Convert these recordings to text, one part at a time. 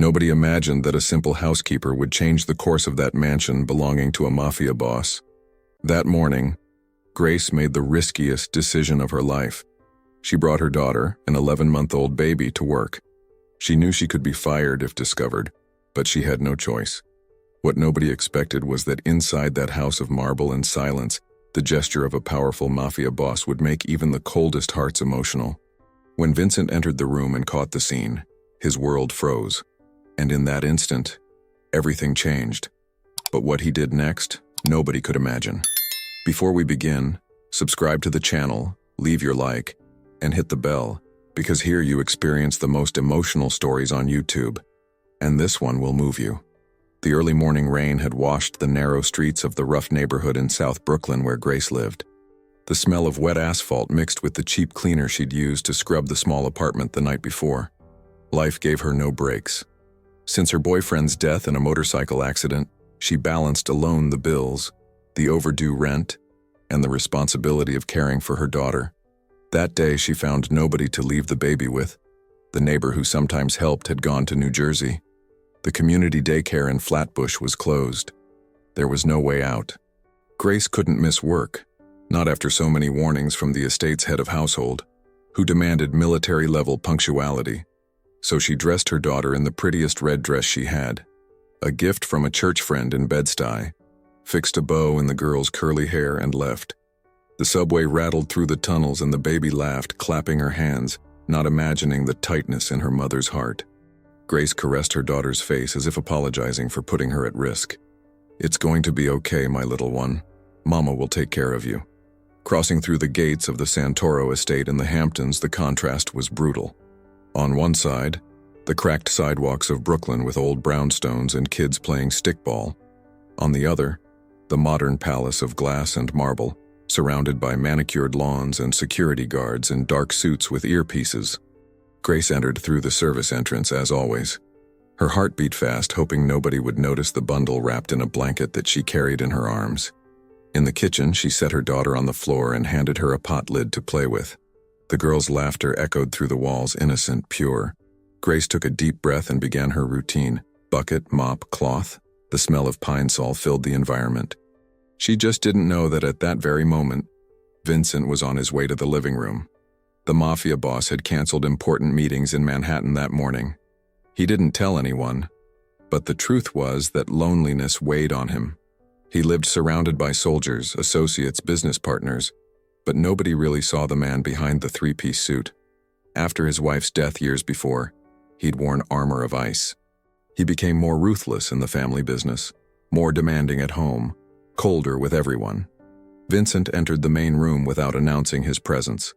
Nobody imagined that a simple housekeeper would change the course of that mansion belonging to a mafia boss. That morning, Grace made the riskiest decision of her life. She brought her daughter, an 11-month-old baby, to work. She knew she could be fired if discovered, but she had no choice. What nobody expected was that inside that house of marble and silence, the gesture of a powerful mafia boss would make even the coldest hearts emotional. When Vincent entered the room and caught the scene, his world froze. And in that instant, everything changed. But what he did next, nobody could imagine. Before we begin, subscribe to the channel, leave your like, and hit the bell, because here you experience the most emotional stories on YouTube. And this one will move you. The early morning rain had washed the narrow streets of the rough neighborhood in South Brooklyn where Grace lived. The smell of wet asphalt mixed with the cheap cleaner she'd used to scrub the small apartment the night before. Life gave her no breaks. Since her boyfriend's death in a motorcycle accident, she balanced alone the bills, the overdue rent, and the responsibility of caring for her daughter. That day she found nobody to leave the baby with. The neighbor who sometimes helped had gone to New Jersey. The community daycare in Flatbush was closed. There was no way out. Grace couldn't miss work, not after so many warnings from the estate's head of household, who demanded military-level punctuality. So she dressed her daughter in the prettiest red dress she had, a gift from a church friend in Bed-Stuy, fixed a bow in the girl's curly hair and left. The subway rattled through the tunnels and the baby laughed, clapping her hands, not imagining the tightness in her mother's heart. Grace caressed her daughter's face as if apologizing for putting her at risk. "It's going to be okay, my little one. Mama will take care of you." Crossing through the gates of the Santoro estate in the Hamptons, the contrast was brutal. On one side, the cracked sidewalks of Brooklyn with old brownstones and kids playing stickball. On the other, the modern palace of glass and marble, surrounded by manicured lawns and security guards in dark suits with earpieces. Grace entered through the service entrance as always. Her heart beat fast, hoping nobody would notice the bundle wrapped in a blanket that she carried in her arms. In the kitchen, she set her daughter on the floor and handed her a pot lid to play with. The girl's laughter echoed through the walls, innocent, pure. Grace took a deep breath and began her routine. Bucket, mop, cloth. The smell of pine sol filled the environment. She just didn't know that at that very moment, Vincent was on his way to the living room. The mafia boss had canceled important meetings in Manhattan that morning. He didn't tell anyone, but the truth was that loneliness weighed on him. He lived surrounded by soldiers, associates, business partners, but nobody really saw the man behind the three-piece suit. After his wife's death years before, he'd worn armor of ice. He became more ruthless in the family business, more demanding at home, colder with everyone. Vincent entered the main room without announcing his presence,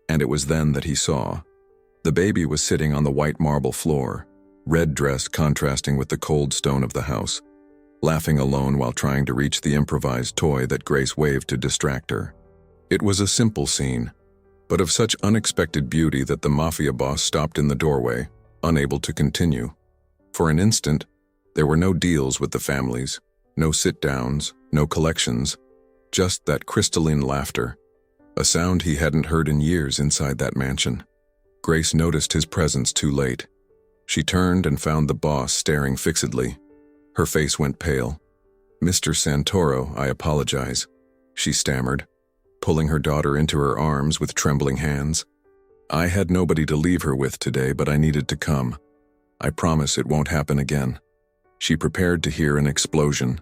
and it was then that he saw. The baby was sitting on the white marble floor, red dress contrasting with the cold stone of the house, laughing alone while trying to reach the improvised toy that Grace waved to distract her. It was a simple scene, but of such unexpected beauty that the mafia boss stopped in the doorway, unable to continue. For an instant, there were no deals with the families, no sit-downs, no collections, just that crystalline laughter, a sound he hadn't heard in years inside that mansion. Grace noticed his presence too late. She turned and found the boss staring fixedly. Her face went pale. "Mr. Santoro, I apologize," she stammered, pulling her daughter into her arms with trembling hands. "I had nobody to leave her with today, but I needed to come. I promise it won't happen again." She prepared to hear an explosion.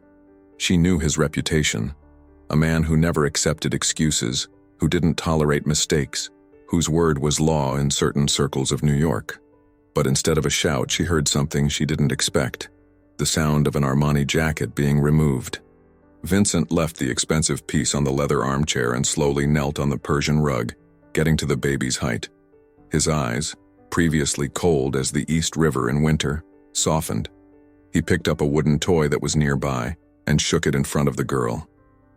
She knew his reputation, a man who never accepted excuses, who didn't tolerate mistakes, whose word was law in certain circles of New York. But instead of a shout, she heard something she didn't expect, the sound of an Armani jacket being removed. Vincent left the expensive piece on the leather armchair and slowly knelt on the Persian rug, getting to the baby's height. His eyes, previously cold as the East River in winter, softened. He picked up a wooden toy that was nearby and shook it in front of the girl.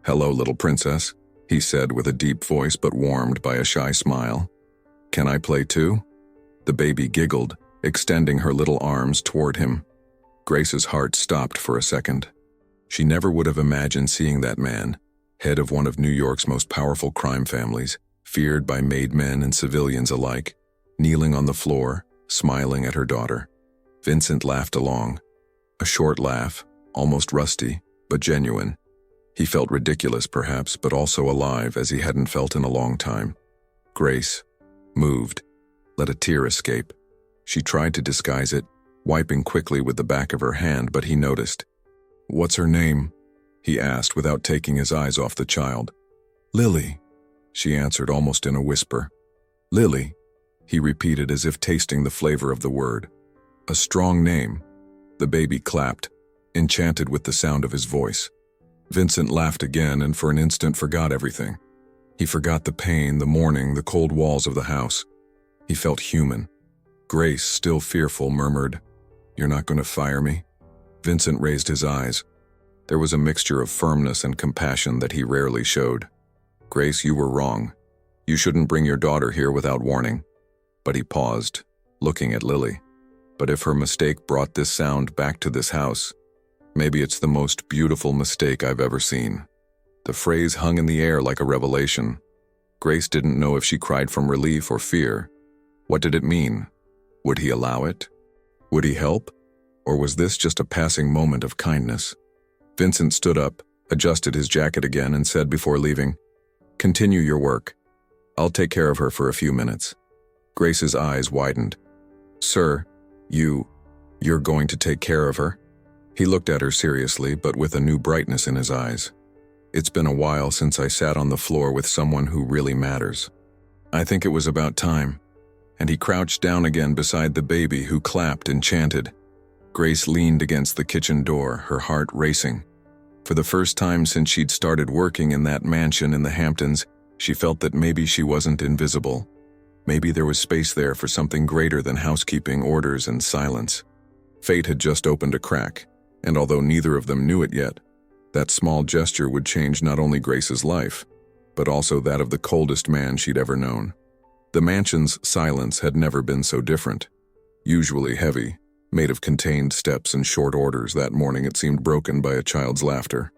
"Hello, little princess," he said with a deep voice but warmed by a shy smile. "Can I play too?" The baby giggled, extending her little arms toward him. Grace's heart stopped for a second. She never would have imagined seeing that man, head of one of New York's most powerful crime families, feared by made men and civilians alike, kneeling on the floor, smiling at her daughter. Vincent laughed along. A short laugh, almost rusty, but genuine. He felt ridiculous perhaps, but also alive as he hadn't felt in a long time. Grace moved, let a tear escape. She tried to disguise it, wiping quickly with the back of her hand, but he noticed. "What's her name?" he asked without taking his eyes off the child. "Lily," she answered almost in a whisper. "Lily," he repeated as if tasting the flavor of the word. A strong name. The baby clapped, enchanted with the sound of his voice. Vincent laughed again and for an instant forgot everything. He forgot the pain, the mourning, the cold walls of the house. He felt human. Grace, still fearful, murmured, "You're not going to fire me?" Vincent raised his eyes. There was a mixture of firmness and compassion that he rarely showed. "Grace, you were wrong. You shouldn't bring your daughter here without warning." But he paused, looking at Lily. But if her mistake brought this sound back to this house, maybe it's the most beautiful mistake I've ever seen. The phrase hung in the air like a revelation. Grace didn't know if she cried from relief or fear. What did it mean? Would he allow it? Would he help? Or was this just a passing moment of kindness? Vincent stood up, adjusted his jacket again, and said before leaving, "Continue your work. I'll take care of her for a few minutes." Grace's eyes widened. "Sir, you're going to take care of her?" He looked at her seriously, but with a new brightness in his eyes. "It's been a while since I sat on the floor with someone who really matters. I think it was about time." And he crouched down again beside the baby, who clapped and chanted. Grace leaned against the kitchen door, her heart racing. For the first time since she'd started working in that mansion in the Hamptons, she felt that maybe she wasn't invisible. Maybe there was space there for something greater than housekeeping, orders, and silence. Fate had just opened a crack, and although neither of them knew it yet, that small gesture would change not only Grace's life, but also that of the coldest man she'd ever known. The mansion's silence had never been so different. Usually heavy, made of contained steps and short orders, that morning it seemed broken by a child's laughter.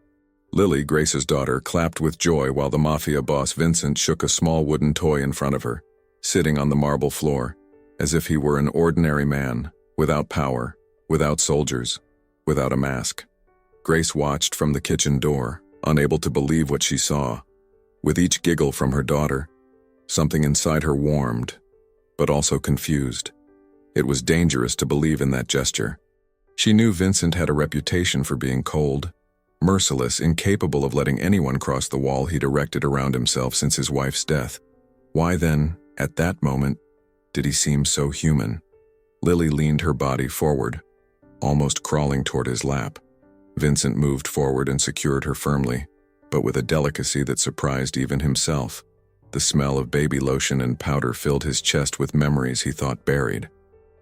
Lily, Grace's daughter, clapped with joy while the Mafia boss Vincent shook a small wooden toy in front of her, sitting on the marble floor, as if he were an ordinary man, without power, without soldiers, without a mask. Grace watched from the kitchen door, unable to believe what she saw. With each giggle from her daughter, something inside her warmed, but also confused. It was dangerous to believe in that gesture. She knew Vincent had a reputation for being cold, merciless, incapable of letting anyone cross the wall he'd erected around himself since his wife's death. Why then, at that moment, did he seem so human? Lily leaned her body forward, almost crawling toward his lap. Vincent moved forward and secured her firmly, but with a delicacy that surprised even himself. The smell of baby lotion and powder filled his chest with memories he thought buried.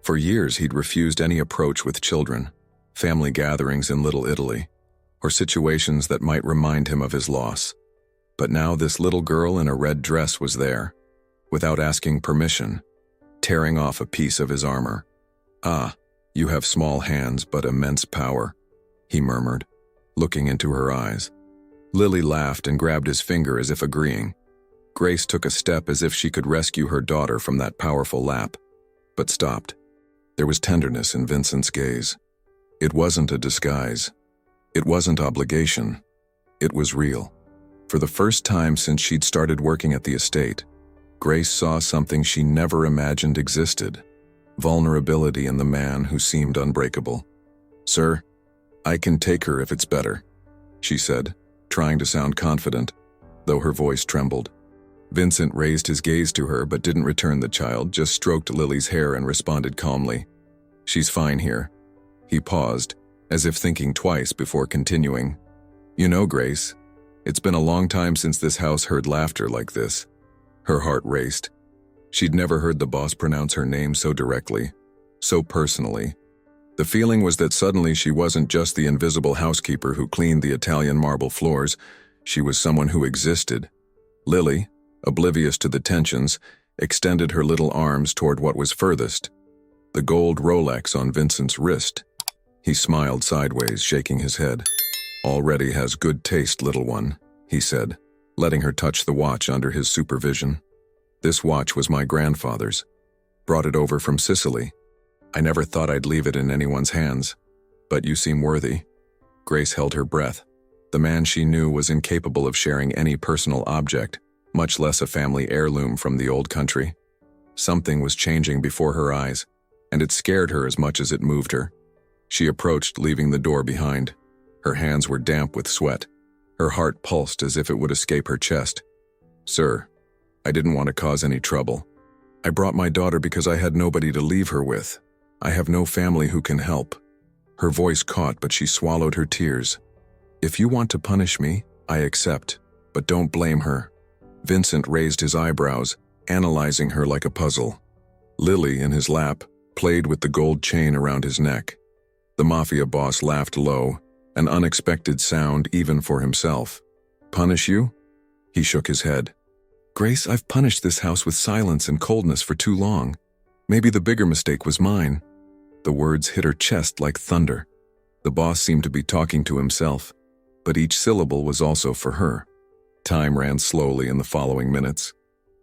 For years he'd refused any approach with children, family gatherings in Little Italy, or situations that might remind him of his loss. But now this little girl in a red dress was there, without asking permission, tearing off a piece of his armor. "Ah, you have small hands but immense power," he murmured, looking into her eyes. Lily laughed and grabbed his finger as if agreeing. Grace took a step as if she could rescue her daughter from that powerful lap, but stopped. There was tenderness in Vincent's gaze. It wasn't a disguise. It wasn't obligation. It was real. For the first time since she'd started working at the estate, Grace saw something she never imagined existed: vulnerability in the man who seemed unbreakable. "Sir, I can take her if it's better," she said, trying to sound confident, though her voice trembled. Vincent raised his gaze to her but didn't return the child, just stroked Lily's hair and responded calmly, "She's fine here." He paused, as if thinking twice before continuing. "You know, Grace, it's been a long time since this house heard laughter like this." Her heart raced. She'd never heard the boss pronounce her name so directly, so personally. The feeling was that suddenly she wasn't just the invisible housekeeper who cleaned the Italian marble floors, she was someone who existed. Lily, oblivious to the tensions, extended her little arms toward what was furthest, the gold Rolex on Vincent's wrist. He smiled sideways, shaking his head. "Already has good taste, little one," he said, letting her touch the watch under his supervision. "This watch was my grandfather's. Brought it over from Sicily." I never thought I'd leave it in anyone's hands. But you seem worthy." Grace held her breath. The man she knew was incapable of sharing any personal object, much less a family heirloom from the old country. Something was changing before her eyes, and it scared her as much as it moved her. She approached, leaving the door behind. Her hands were damp with sweat. Her heart pulsed as if it would escape her chest. "Sir, I didn't want to cause any trouble. I brought my daughter because I had nobody to leave her with. I have no family who can help." Her voice caught, but she swallowed her tears. "If you want to punish me, I accept, but don't blame her." Vincent raised his eyebrows, analyzing her like a puzzle. Lily, in his lap, played with the gold chain around his neck. The Mafia boss laughed low, an unexpected sound even for himself. "Punish you?" He shook his head. "Grace, I've punished this house with silence and coldness for too long. Maybe the bigger mistake was mine." The words hit her chest like thunder. The boss seemed to be talking to himself, but each syllable was also for her. Time ran slowly in the following minutes.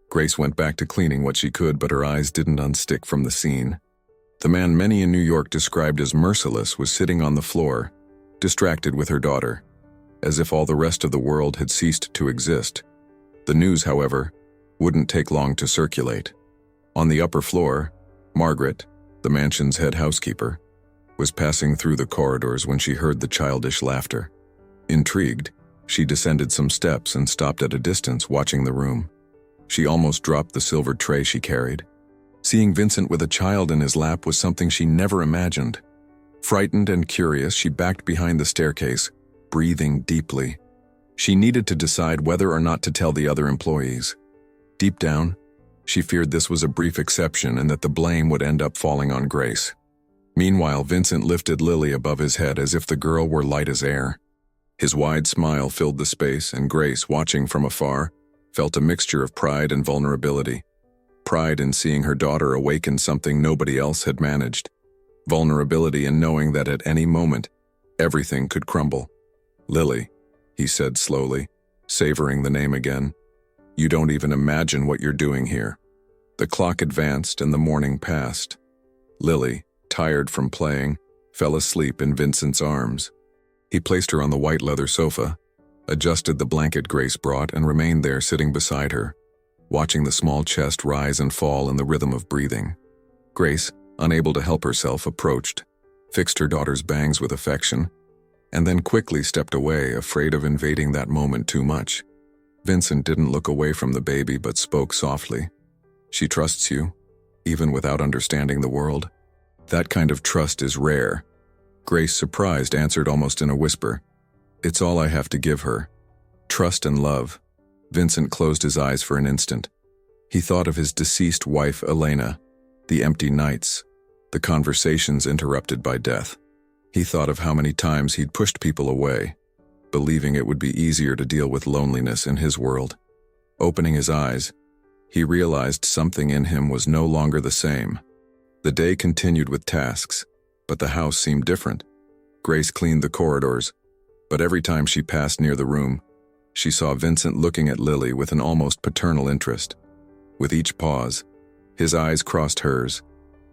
Grace went back to cleaning what she could, but her eyes didn't unstick from the scene. The man many in New York described as merciless was sitting on the floor, distracted with her daughter, as if all the rest of the world had ceased to exist. The news, however, wouldn't take long to circulate. On the upper floor, Margaret, the mansion's head housekeeper, was passing through the corridors when she heard the childish laughter. Intrigued, she descended some steps and stopped at a distance, watching the room. She almost dropped the silver tray she carried. Seeing Vincent with a child in his lap was something she never imagined. Frightened and curious, she backed behind the staircase, breathing deeply. She needed to decide whether or not to tell the other employees. Deep down, she feared this was a brief exception and that the blame would end up falling on Grace. Meanwhile, Vincent lifted Lily above his head as if the girl were light as air. His wide smile filled the space, and Grace, watching from afar, felt a mixture of pride and vulnerability. Pride in seeing her daughter awaken something nobody else had managed. Vulnerability in knowing that at any moment, everything could crumble. "Lily," he said slowly, savoring the name again. "You don't even imagine what you're doing here." The clock advanced and the morning passed. Lily, tired from playing, fell asleep in Vincent's arms. He placed her on the white leather sofa, adjusted the blanket Grace brought, and remained there sitting beside her, watching the small chest rise and fall in the rhythm of breathing. Grace, unable to help herself, approached, fixed her daughter's bangs with affection, and then quickly stepped away, afraid of invading that moment too much. Vincent didn't look away from the baby but spoke softly. "She trusts you, even without understanding the world. That kind of trust is rare." Grace, surprised, answered almost in a whisper, "It's all I have to give her. Trust and love." Vincent closed his eyes for an instant. He thought of his deceased wife, Elena, the empty nights, the conversations interrupted by death. He thought of how many times he'd pushed people away, believing it would be easier to deal with loneliness in his world. Opening his eyes, he realized something in him was no longer the same. The day continued with tasks, but the house seemed different. Grace cleaned the corridors, but every time she passed near the room, she saw Vincent looking at Lily with an almost paternal interest. With each pause, his eyes crossed hers,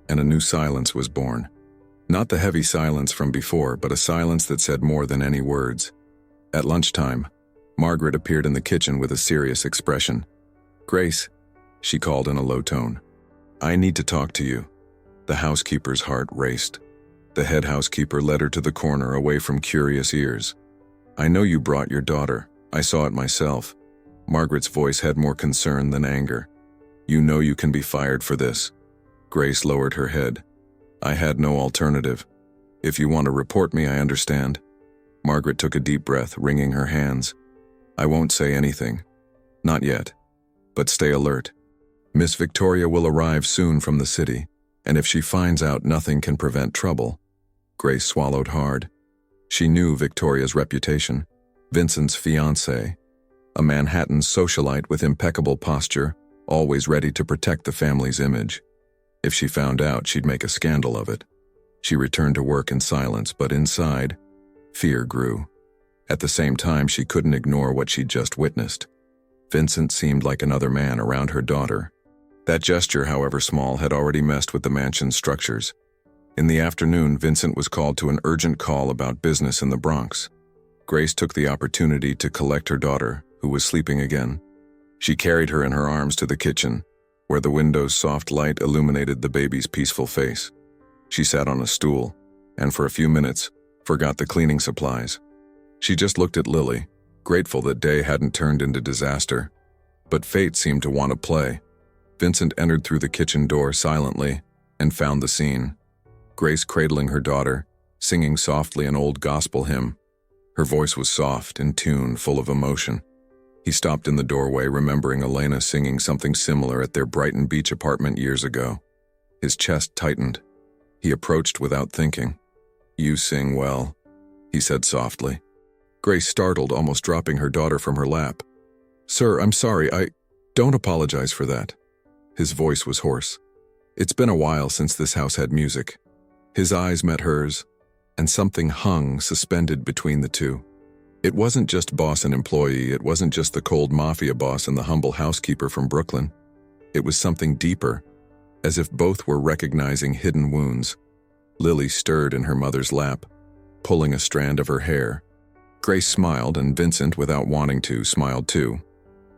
and a new silence was born. Not the heavy silence from before, but a silence that said more than any words. At lunchtime, Margaret appeared in the kitchen with a serious expression. "Grace," she called in a low tone, "I need to talk to you." The housekeeper's heart raced. The head housekeeper led her to the corner, away from curious ears. "I know you brought your daughter. I saw it myself." Margaret's voice had more concern than anger. "You know you can be fired for this." Grace lowered her head. "I had no alternative. If you want to report me, I understand." Margaret took a deep breath, wringing her hands. "I won't say anything. Not yet. But stay alert. Miss Victoria will arrive soon from the city, and if she finds out, nothing can prevent trouble." Grace swallowed hard. She knew Victoria's reputation. Vincent's fiancée, a Manhattan socialite with impeccable posture, always ready to protect the family's image. If she found out, she'd make a scandal of it. She returned to work in silence, but inside, fear grew. At the same time, she couldn't ignore what she'd just witnessed. Vincent seemed like another man around her daughter. That gesture, however small, had already messed with the mansion's structures. In the afternoon, Vincent was called to an urgent call about business in the Bronx. Grace took the opportunity to collect her daughter, who was sleeping again. She carried her in her arms to the kitchen, where the window's soft light illuminated the baby's peaceful face. She sat on a stool, and for a few minutes, forgot the cleaning supplies. She just looked at Lily, grateful that day hadn't turned into disaster. But fate seemed to want to play. Vincent entered through the kitchen door silently and found the scene. Grace cradling her daughter, singing softly an old gospel hymn. Her voice was soft, in tune, full of emotion. He stopped in the doorway, remembering Elena singing something similar at their Brighton Beach apartment years ago. His chest tightened. He approached without thinking. "You sing well," he said softly. Grace startled, almost dropping her daughter from her lap. "Sir, I'm sorry, don't apologize for that." His voice was hoarse. It's been a while since this house had music. His eyes met hers, and something hung suspended between the two. It wasn't just boss and employee, it wasn't just the cold mafia boss and the humble housekeeper from Brooklyn. It was something deeper, as if both were recognizing hidden wounds. Lily stirred in her mother's lap, pulling a strand of her hair. Grace smiled, and Vincent, without wanting to, smiled too.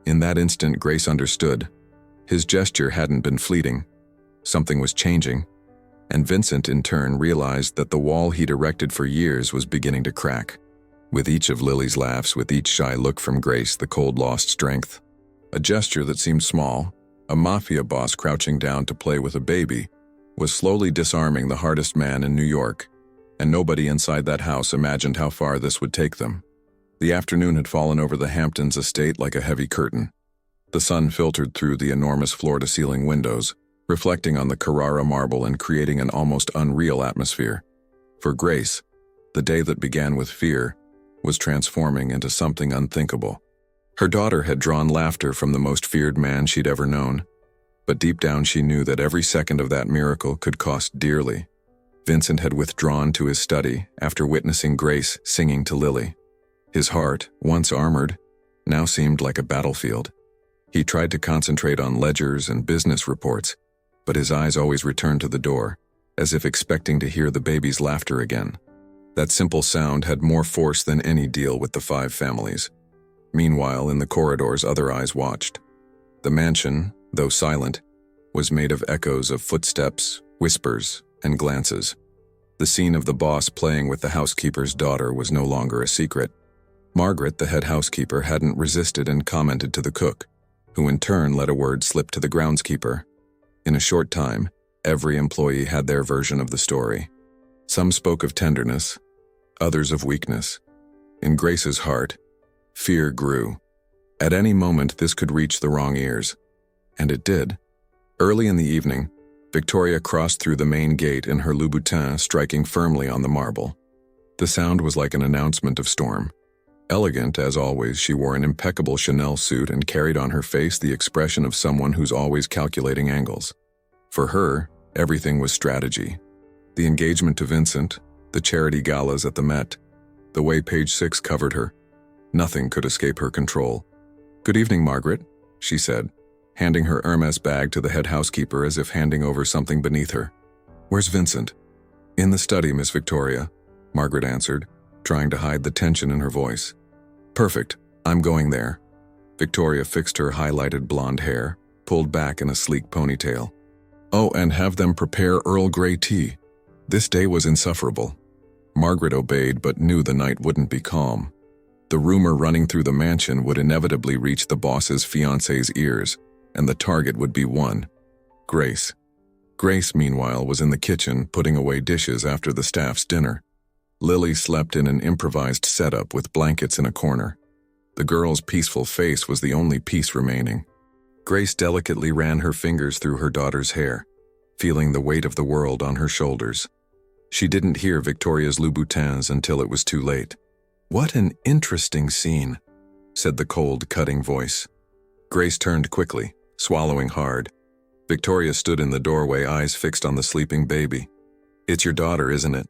In that instant, Grace understood. His gesture hadn't been fleeting. Something was changing. And Vincent, in turn, realized that the wall he'd erected for years was beginning to crack. With each of Lily's laughs, with each shy look from Grace, the cold lost strength. A gesture that seemed small, a mafia boss crouching down to play with a baby, was slowly disarming the hardest man in New York, and nobody inside that house imagined how far this would take them. The afternoon had fallen over the Hamptons estate like a heavy curtain. The sun filtered through the enormous floor-to-ceiling windows, reflecting on the Carrara marble and creating an almost unreal atmosphere. For Grace, the day that began with fear was transforming into something unthinkable. Her daughter had drawn laughter from the most feared man she'd ever known, but deep down she knew that every second of that miracle could cost dearly. Vincent had withdrawn to his study after witnessing Grace singing to Lily. His heart, once armored, now seemed like a battlefield. He tried to concentrate on ledgers and business reports, but his eyes always returned to the door, as if expecting to hear the baby's laughter again. That simple sound had more force than any deal with the 5 families. Meanwhile, in the corridors, other eyes watched. The mansion, though silent, was made of echoes of footsteps, whispers, and glances. The scene of the boss playing with the housekeeper's daughter was no longer a secret. Margaret, the head housekeeper, hadn't resisted and commented to the cook, who in turn let a word slip to the groundskeeper. In a short time, every employee had their version of the story. Some spoke of tenderness, others of weakness. In Grace's heart, fear grew. At any moment, this could reach the wrong ears. And it did. Early in the evening, Victoria crossed through the main gate in her Louboutin, striking firmly on the marble. The sound was like an announcement of storm. Elegant, as always, she wore an impeccable Chanel suit and carried on her face the expression of someone who's always calculating angles. For her, everything was strategy. The engagement to Vincent, the charity galas at the Met, the way Page 6 covered her. Nothing could escape her control. "Good evening, Margaret," she said, handing her Hermes bag to the head housekeeper as if handing over something beneath her. "Where's Vincent?" "In the study, Miss Victoria," Margaret answered, trying to hide the tension in her voice. "Perfect, I'm going there." Victoria fixed her highlighted blonde hair, pulled back in a sleek ponytail. "Oh, and have them prepare Earl Grey tea." This day was insufferable. Margaret obeyed but knew the night wouldn't be calm. The rumor running through the mansion would inevitably reach the boss's fiancé's ears, and the target would be one: Grace. Grace, meanwhile, was in the kitchen putting away dishes after the staff's dinner. Lily slept in an improvised setup with blankets in a corner. The girl's peaceful face was the only peace remaining. Grace delicately ran her fingers through her daughter's hair, feeling the weight of the world on her shoulders. She didn't hear Victoria's Louboutins until it was too late. "What an interesting scene," said the cold, cutting voice. Grace turned quickly, swallowing hard. Victoria stood in the doorway, eyes fixed on the sleeping baby. "It's your daughter, isn't it?"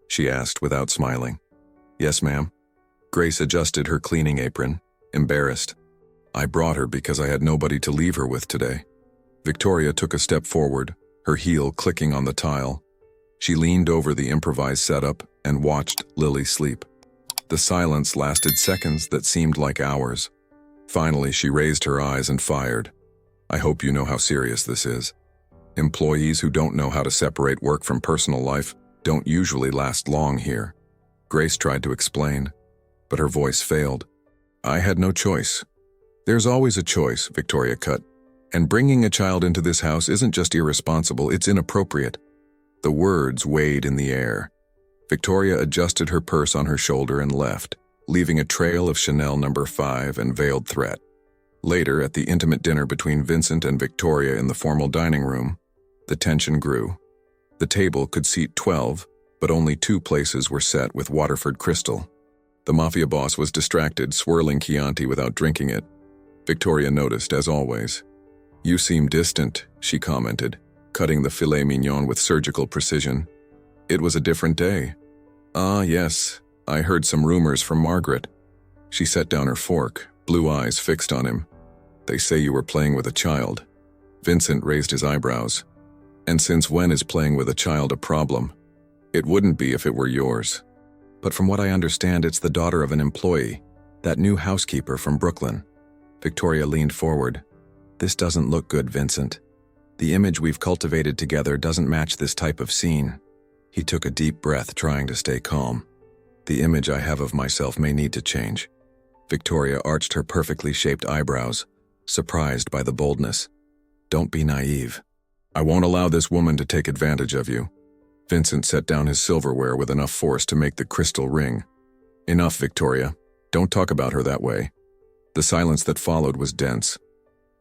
she asked without smiling. "Yes, ma'am." Grace adjusted her cleaning apron, embarrassed. "I brought her because I had nobody to leave her with today." Victoria took a step forward, her heel clicking on the tile. She leaned over the improvised setup and watched Lily sleep. The silence lasted seconds that seemed like hours. Finally, she raised her eyes and fired. "I hope you know how serious this is. Employees who don't know how to separate work from personal life don't usually last long here." Grace tried to explain, but her voice failed. "I had no choice." "There's always a choice," Victoria cut. "And bringing a child into this house isn't just irresponsible, it's inappropriate." The words weighed in the air. Victoria adjusted her purse on her shoulder and left, leaving a trail of Chanel No. 5 and veiled threat. Later, at the intimate dinner between Vincent and Victoria in the formal dining room, the tension grew. The table could seat 12, but only 2 places were set with Waterford Crystal. The Mafia boss was distracted, swirling Chianti without drinking it. Victoria noticed, as always. "You seem distant," she commented, cutting the filet mignon with surgical precision. "It was a different day." "Ah, yes, I heard some rumors from Margaret." She set down her fork, blue eyes fixed on him. "They say you were playing with a child." Vincent raised his eyebrows. "And since when is playing with a child a problem?" "It wouldn't be if it were yours. But from what I understand, it's the daughter of an employee, that new housekeeper from Brooklyn." Victoria leaned forward. "This doesn't look good, Vincent. The image we've cultivated together doesn't match this type of scene." He took a deep breath, trying to stay calm. "The image I have of myself may need to change." Victoria arched her perfectly shaped eyebrows, surprised by the boldness. "Don't be naive. I won't allow this woman to take advantage of you." Vincent set down his silverware with enough force to make the crystal ring. "Enough, Victoria. Don't talk about her that way." The silence that followed was dense.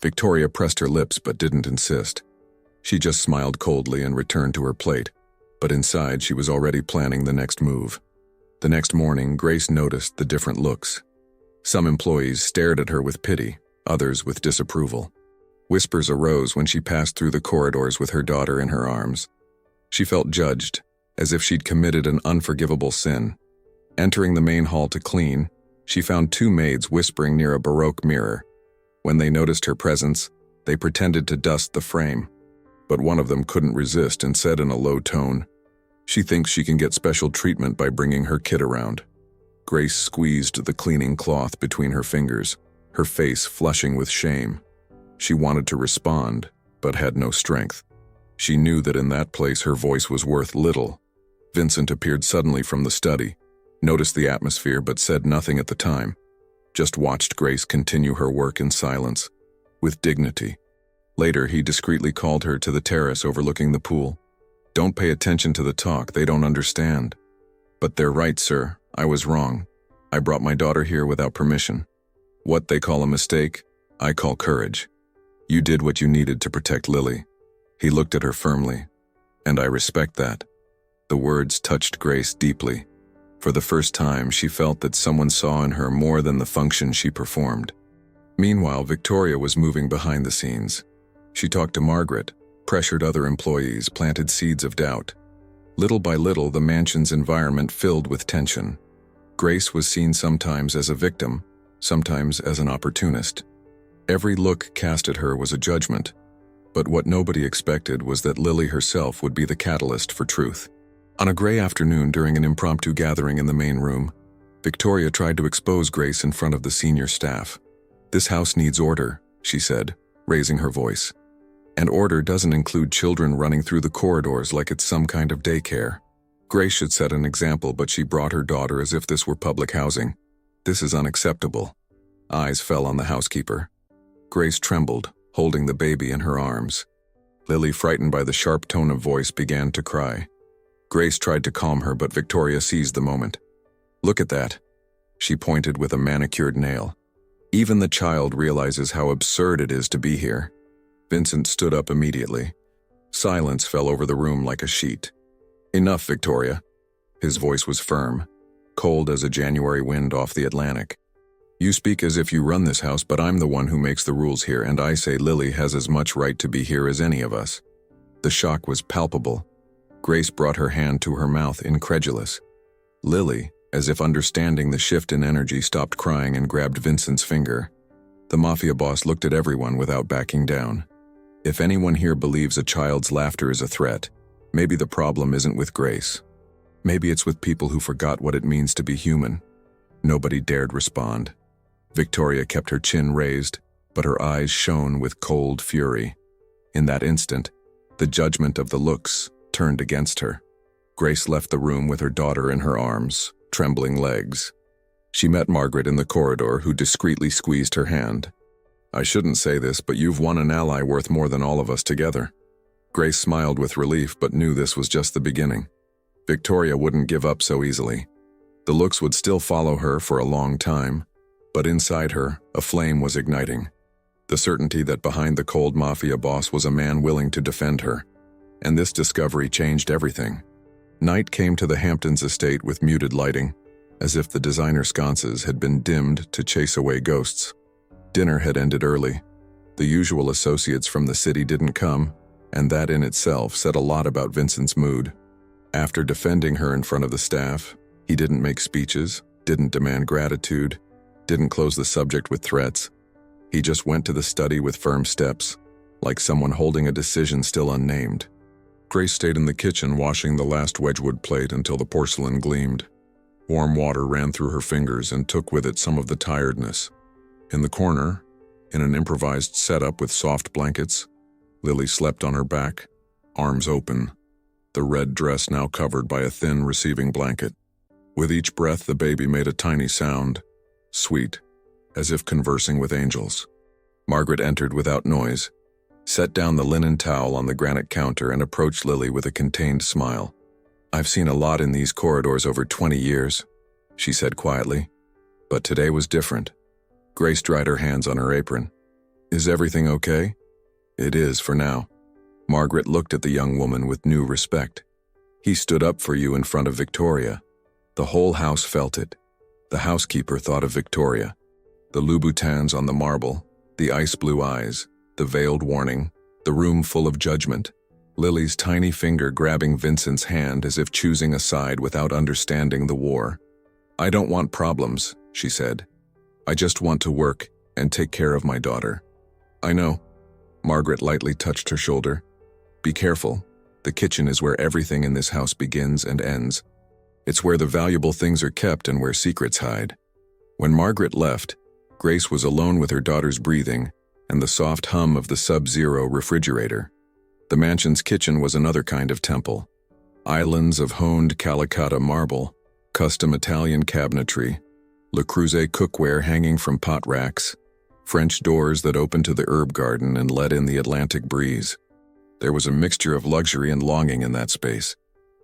Victoria pressed her lips but didn't insist. She just smiled coldly and returned to her plate, but inside she was already planning the next move. The next morning, Grace noticed the different looks. Some employees stared at her with pity, others with disapproval. Whispers arose when she passed through the corridors with her daughter in her arms. She felt judged, as if she'd committed an unforgivable sin. Entering the main hall to clean, she found 2 maids whispering near a Baroque mirror. When they noticed her presence, they pretended to dust the frame. But one of them couldn't resist and said in a low tone, "She thinks she can get special treatment by bringing her kid around." Grace squeezed the cleaning cloth between her fingers, her face flushing with shame. She wanted to respond, but had no strength. She knew that in that place her voice was worth little. Vincent appeared suddenly from the study, noticed the atmosphere but said nothing at the time, just watched Grace continue her work in silence, with dignity. Later, he discreetly called her to the terrace overlooking the pool. "Don't pay attention to the talk, they don't understand." "But they're right, sir. I was wrong. I brought my daughter here without permission. What they call a mistake, I call courage. You did what you needed to protect Lily." He looked at her firmly. "And I respect that." The words touched Grace deeply. For the first time, she felt that someone saw in her more than the function she performed. Meanwhile, Victoria was moving behind the scenes. She talked to Margaret, pressured other employees, planted seeds of doubt. Little by little, the mansion's environment filled with tension. Grace was seen sometimes as a victim, sometimes as an opportunist. Every look cast at her was a judgment, but what nobody expected was that Lily herself would be the catalyst for truth. On a gray afternoon during an impromptu gathering in the main room, Victoria tried to expose Grace in front of the senior staff. "This house needs order," she said, raising her voice. "And order doesn't include children running through the corridors like it's some kind of daycare. Grace should set an example, but she brought her daughter as if this were public housing. This is unacceptable." Eyes fell on the housekeeper. Grace trembled, holding the baby in her arms. Lily, frightened by the sharp tone of voice, began to cry. Grace tried to calm her, but Victoria seized the moment. "Look at that." She pointed with a manicured nail. "Even the child realizes how absurd it is to be here." Vincent stood up immediately. Silence fell over the room like a sheet. "Enough, Victoria." His voice was firm, cold as a January wind off the Atlantic. "You speak as if you run this house, but I'm the one who makes the rules here, and I say Lily has as much right to be here as any of us." The shock was palpable. Grace brought her hand to her mouth, incredulous. Lily, as if understanding the shift in energy, stopped crying and grabbed Vincent's finger. The Mafia boss looked at everyone without backing down. "If anyone here believes a child's laughter is a threat, Maybe the problem isn't with Grace. Maybe it's with people who forgot what it means to be human. Nobody dared respond. Victoria kept her chin raised, but her eyes shone with cold fury. In that instant, the judgment of the looks turned against her. Grace left the room with her daughter in her arms, trembling legs. She met Margaret in the corridor, who discreetly squeezed her hand. "I shouldn't say this, but you've won an ally worth more than all of us together." Grace smiled with relief, but knew this was just the beginning. Victoria wouldn't give up so easily. The looks would still follow her for a long time, but inside her, a flame was igniting. The certainty that behind the cold Mafia boss was a man willing to defend her. And this discovery changed everything. Night came to the Hamptons estate with muted lighting, as if the designer sconces had been dimmed to chase away ghosts. Dinner had ended early. The usual associates from the city didn't come, and that in itself said a lot about Vincent's mood. After defending her in front of the staff, he didn't make speeches, didn't demand gratitude, didn't close the subject with threats. He just went to the study with firm steps, like someone holding a decision still unnamed. Grace stayed in the kitchen washing the last Wedgwood plate until the porcelain gleamed. Warm water ran through her fingers and took with it some of the tiredness. In the corner, in an improvised setup with soft blankets, Lily slept on her back, arms open, the red dress now covered by a thin receiving blanket. With each breath, the baby made a tiny sound, sweet, as if conversing with angels. Margaret entered without noise, set down the linen towel on the granite counter, and approached Lily with a contained smile. "I've seen a lot in these corridors over 20 years, she said quietly, but today was different. Grace dried her hands on her apron. "Is everything okay?" "It is for now." Margaret looked at the young woman with new respect. "He stood up for you in front of Victoria." The whole house felt it. The housekeeper thought of Victoria. The Louboutins on the marble, the ice-blue eyes, the veiled warning, the room full of judgment. Lily's tiny finger grabbing Vincent's hand as if choosing a side without understanding the war. "I don't want problems," she said. "I just want to work and take care of my daughter." "I know." Margaret lightly touched her shoulder. "Be careful. The kitchen is where everything in this house begins and ends. It's where the valuable things are kept and where secrets hide." When Margaret left, Grace was alone with her daughter's breathing and the soft hum of the sub-zero refrigerator. The mansion's kitchen was another kind of temple. Islands of honed Calicut marble, custom Italian cabinetry, Le Creuset cookware hanging from pot racks, French doors that opened to the herb garden and let in the Atlantic breeze. There was a mixture of luxury and longing in that space,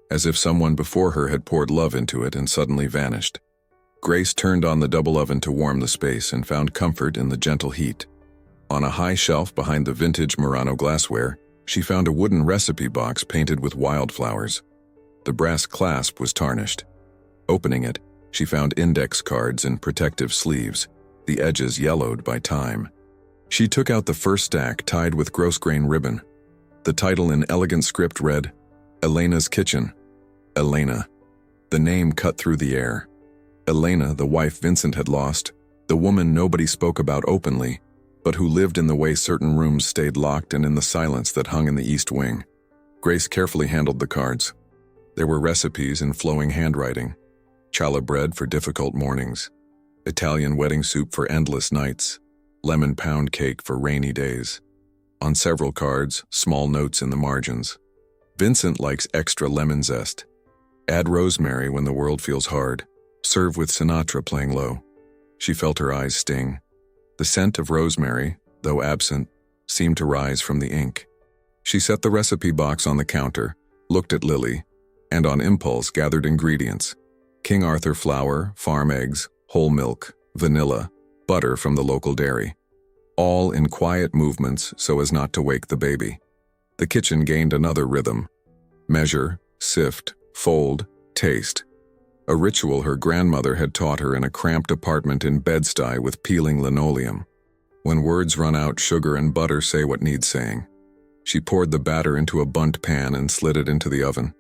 as if someone before her had poured love into it and suddenly vanished. Grace turned on the double oven to warm the space and found comfort in the gentle heat. On a high shelf behind the vintage Murano glassware, she found a wooden recipe box painted with wildflowers. The brass clasp was tarnished. Opening it, she found index cards in protective sleeves, the edges yellowed by time. She took out the first stack tied with gross-grain ribbon. The title in elegant script read, "Elena's Kitchen." Elena. The name cut through the air. Elena, the wife Vincent had lost, the woman nobody spoke about openly, but who lived in the way certain rooms stayed locked and in the silence that hung in the east wing. Grace carefully handled the cards. There were recipes in flowing handwriting, challah bread for difficult mornings, Italian wedding soup for endless nights, lemon pound cake for rainy days. On several cards, small notes in the margins. Vincent likes extra lemon zest. Add rosemary when the world feels hard. Serve with Sinatra playing low. She felt her eyes sting. The scent of rosemary, though absent, seemed to rise from the ink. She set the recipe box on the counter, looked at Lily, and on impulse gathered ingredients. King Arthur flour, farm eggs, whole milk, vanilla, butter from the local dairy. All in quiet movements so as not to wake the baby. The kitchen gained another rhythm. Measure, sift, fold, taste. A ritual her grandmother had taught her in a cramped apartment in Bed-Stuy with peeling linoleum. When words run out, sugar and butter say what needs saying. She poured the batter into a bundt pan and slid it into the oven.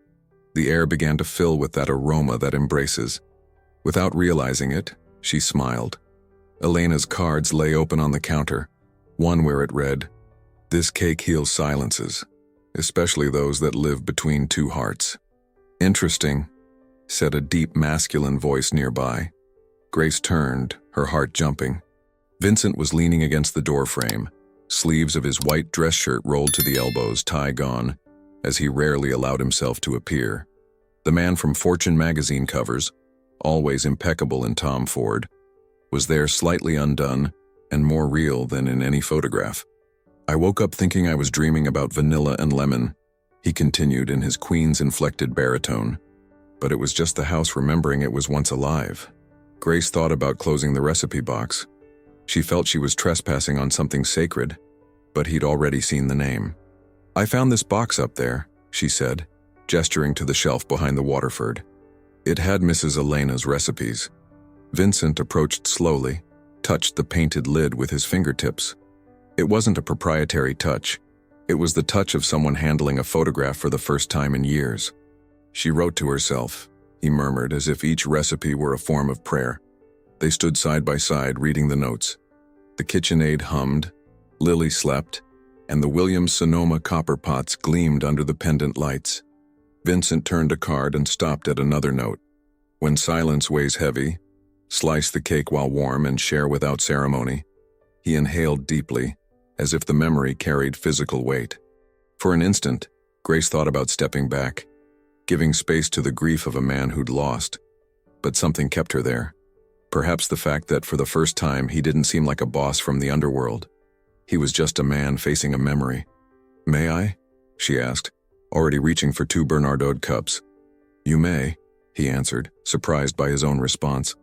The air began to fill with that aroma that embraces. Without realizing it, she smiled. Elena's cards lay open on the counter, one where it read, "This cake heals silences." especially those that live between two hearts. Interesting, said a deep masculine voice nearby. Grace turned, her heart jumping. Vincent was leaning against the doorframe, sleeves of his white dress shirt rolled to the elbows, tie gone, as he rarely allowed himself to appear. The man from Fortune magazine covers, always impeccable in Tom Ford, was there slightly undone and more real than in any photograph. I woke up thinking I was dreaming about vanilla and lemon, he continued in his Queens-inflected baritone. But it was just the house remembering it was once alive. Grace thought about closing the recipe box. She felt she was trespassing on something sacred, but he'd already seen the name. I found this box up there, she said, gesturing to the shelf behind the Waterford. It had Mrs. Elena's recipes. Vincent approached slowly, touched the painted lid with his fingertips. It wasn't a proprietary touch. It was the touch of someone handling a photograph for the first time in years. She wrote to herself, he murmured, as if each recipe were a form of prayer. They stood side by side, reading the notes. The KitchenAid hummed, Lily slept, and the Williams-Sonoma copper pots gleamed under the pendant lights. Vincent turned a card and stopped at another note. When silence weighs heavy, slice the cake while warm and share without ceremony. He inhaled deeply, as if the memory carried physical weight. For an instant, Grace thought about stepping back, giving space to the grief of a man who'd lost. But something kept her there. Perhaps the fact that for the first time he didn't seem like a boss from the underworld. He was just a man facing a memory. "May I?" she asked, already reaching for 2 Bernardaud cups. "You may," he answered, surprised by his own response.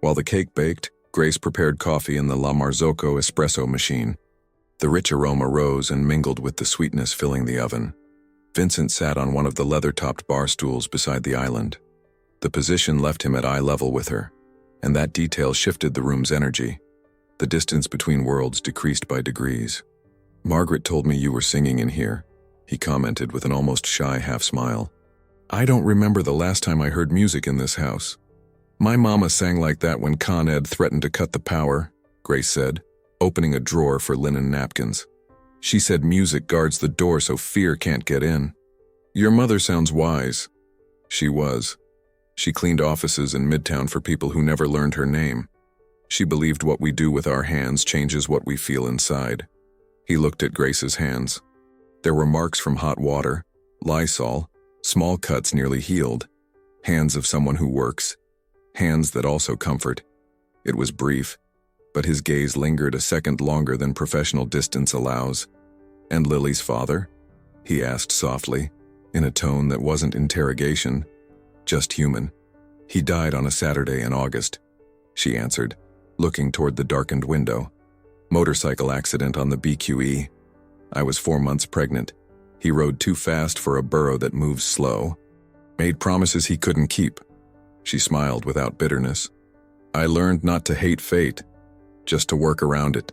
While the cake baked, Grace prepared coffee in the La Marzocco espresso machine. The rich aroma rose and mingled with the sweetness filling the oven. Vincent sat on one of the leather-topped bar stools beside the island. The position left him at eye level with her, and that detail shifted the room's energy. The distance between worlds decreased by degrees. "Margaret told me you were singing in here," he commented with an almost shy half-smile. "I don't remember the last time I heard music in this house." "My mama sang like that when Con Ed threatened to cut the power," Grace said, opening a drawer for linen napkins. "She said music guards the door so fear can't get in." "Your mother sounds wise." She was. She cleaned offices in Midtown for people who never learned her name. She believed what we do with our hands changes what we feel inside. He looked at Grace's hands. There were marks from hot water, Lysol, small cuts nearly healed. Hands of someone who works. Hands that also comfort. It was brief, but his gaze lingered a second longer than professional distance allows. "And Lily's father?" he asked softly, in a tone that wasn't interrogation, just human. "He died on a Saturday in August," she answered, looking toward the darkened window. "Motorcycle accident on the BQE. I was 4 months pregnant. He rode too fast for a burro that moves slow. Made promises he couldn't keep." She smiled without bitterness. "I learned not to hate fate, just to work around it."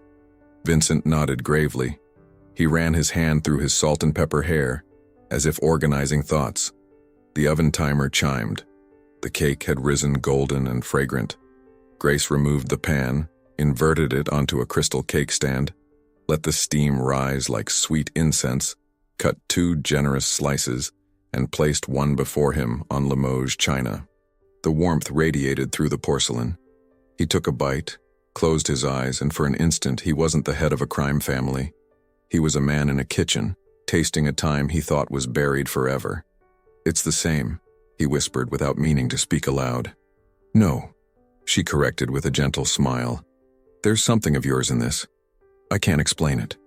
Vincent nodded gravely. He ran his hand through his salt and pepper hair, as if organizing thoughts. The oven timer chimed. The cake had risen golden and fragrant. Grace removed the pan, inverted it onto a crystal cake stand, let the steam rise like sweet incense, cut 2 generous slices, and placed one before him on Limoges china. The warmth radiated through the porcelain. He took a bite, closed his eyes, and for an instant he wasn't the head of a crime family. He was a man in a kitchen, tasting a time he thought was buried forever. "It's the same," he whispered without meaning to speak aloud. "No," she corrected with a gentle smile. "There's something of yours in this. I can't explain it."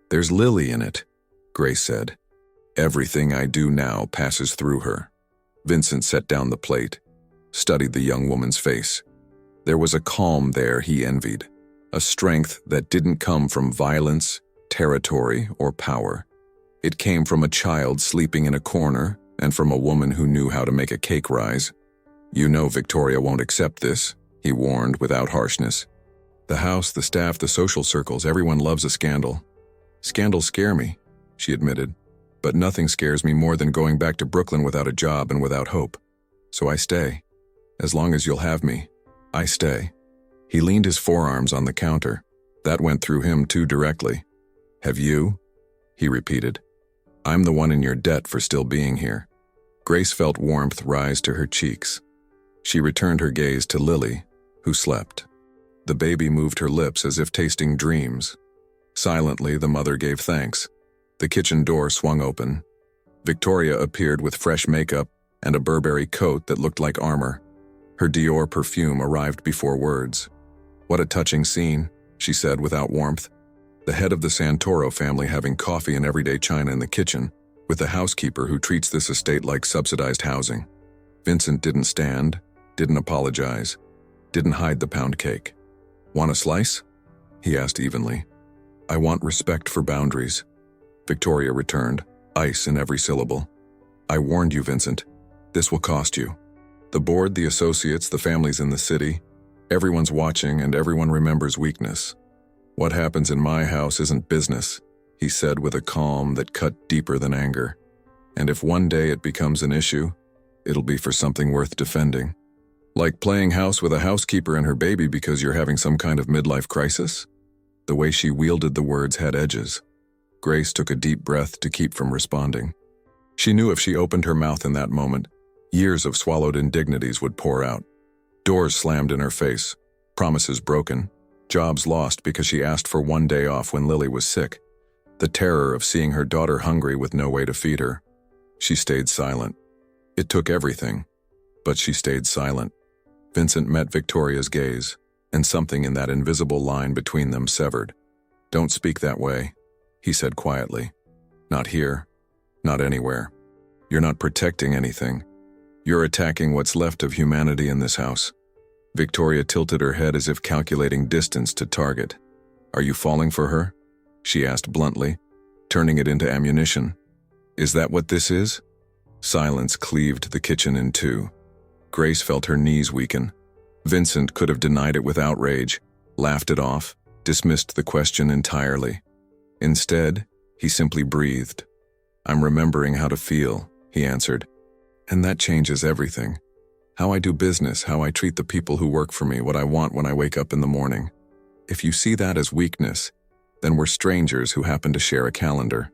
"There's Lily in it," Grace said. "Everything I do now passes through her." Vincent set down the plate, studied the young woman's face. There was a calm there he envied, a strength that didn't come from violence, territory, or power. It came from a child sleeping in a corner and from a woman who knew how to make a cake rise. "You know Victoria won't accept this," he warned without harshness. "The house, the staff, the social circles, everyone loves a scandal." "Scandals scare me," she admitted, "but nothing scares me more than going back to Brooklyn without a job and without hope. So I stay. As long as you'll have me, I stay." He leaned his forearms on the counter. That went through him too directly. "Have you?" he repeated. I'm the one in your debt for still being here." Grace felt warmth rise to her cheeks. She returned her gaze to Lily, who slept. The baby moved her lips as if tasting dreams. Silently, the mother gave thanks. The kitchen door swung open. Victoria appeared with fresh makeup and a Burberry coat that looked like armor. Her Dior perfume arrived before words. "What a touching scene," she said without warmth. The head of the Santoro family having coffee and everyday china in the kitchen, with the housekeeper who treats this estate like subsidized housing. Vincent didn't stand, didn't apologize, didn't hide the pound cake. "Want a slice?" he asked evenly. "I want respect for boundaries," Victoria returned, ice in every syllable. "I warned you, Vincent. This will cost you. The board, the associates, the families in the city, everyone's watching and everyone remembers weakness. What happens in my house isn't business," he said with a calm that cut deeper than anger. "And if one day it becomes an issue, it'll be for something worth defending. Like playing house with a housekeeper and her baby because you're having some kind of midlife crisis?" The way she wielded the words had edges. Grace took a deep breath to keep from responding. She knew if she opened her mouth in that moment, years of swallowed indignities would pour out. Doors slammed in her face, promises broken, jobs lost because she asked for one day off when Lily was sick, the terror of seeing her daughter hungry with no way to feed her. She stayed silent. It took everything, but she stayed silent. Vincent met Victoria's gaze, and something in that invisible line between them severed. "Don't speak that way," he said quietly. "Not here, not anywhere. You're not protecting anything. You're attacking what's left of humanity in this house." Victoria tilted her head as if calculating distance to target. "Are you falling for her?" she asked bluntly, turning it into ammunition. "Is that what this is?" Silence cleaved the kitchen in two. Grace felt her knees weaken. Vincent could have denied it with outrage, laughed it off, dismissed the question entirely. Instead, he simply breathed. "I'm remembering how to feel," he answered. "And that changes everything. How I do business, how I treat the people who work for me, what I want when I wake up in the morning. If you see that as weakness, then we're strangers who happen to share a calendar."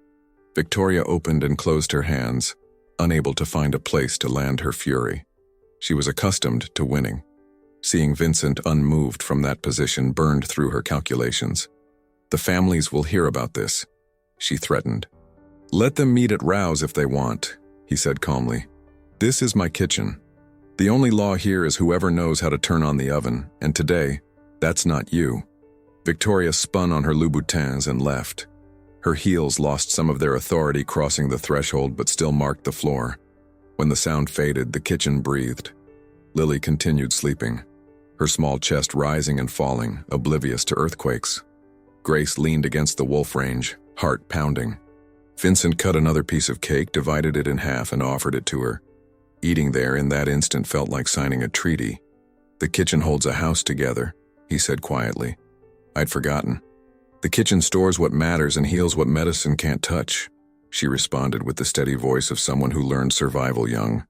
Victoria opened and closed her hands, unable to find a place to land her fury. She was accustomed to winning. Seeing Vincent unmoved from that position burned through her calculations. "The families will hear about this," she threatened. "Let them meet at Rouse if they want," he said calmly. "This is my kitchen. The only law here is whoever knows how to turn on the oven, and today, that's not you." Victoria spun on her Louboutins and left. Her heels lost some of their authority crossing the threshold but still marked the floor. When the sound faded, the kitchen breathed. Lily continued sleeping, her small chest rising and falling, oblivious to earthquakes. Grace leaned against the wolf range, heart pounding. Vincent cut another piece of cake, divided it in half, and offered it to her. Eating there in that instant felt like signing a treaty. "The kitchen holds a house together," he said quietly. "I'd forgotten. The kitchen stores what matters and heals what medicine can't touch," she responded with the steady voice of someone who learned survival young.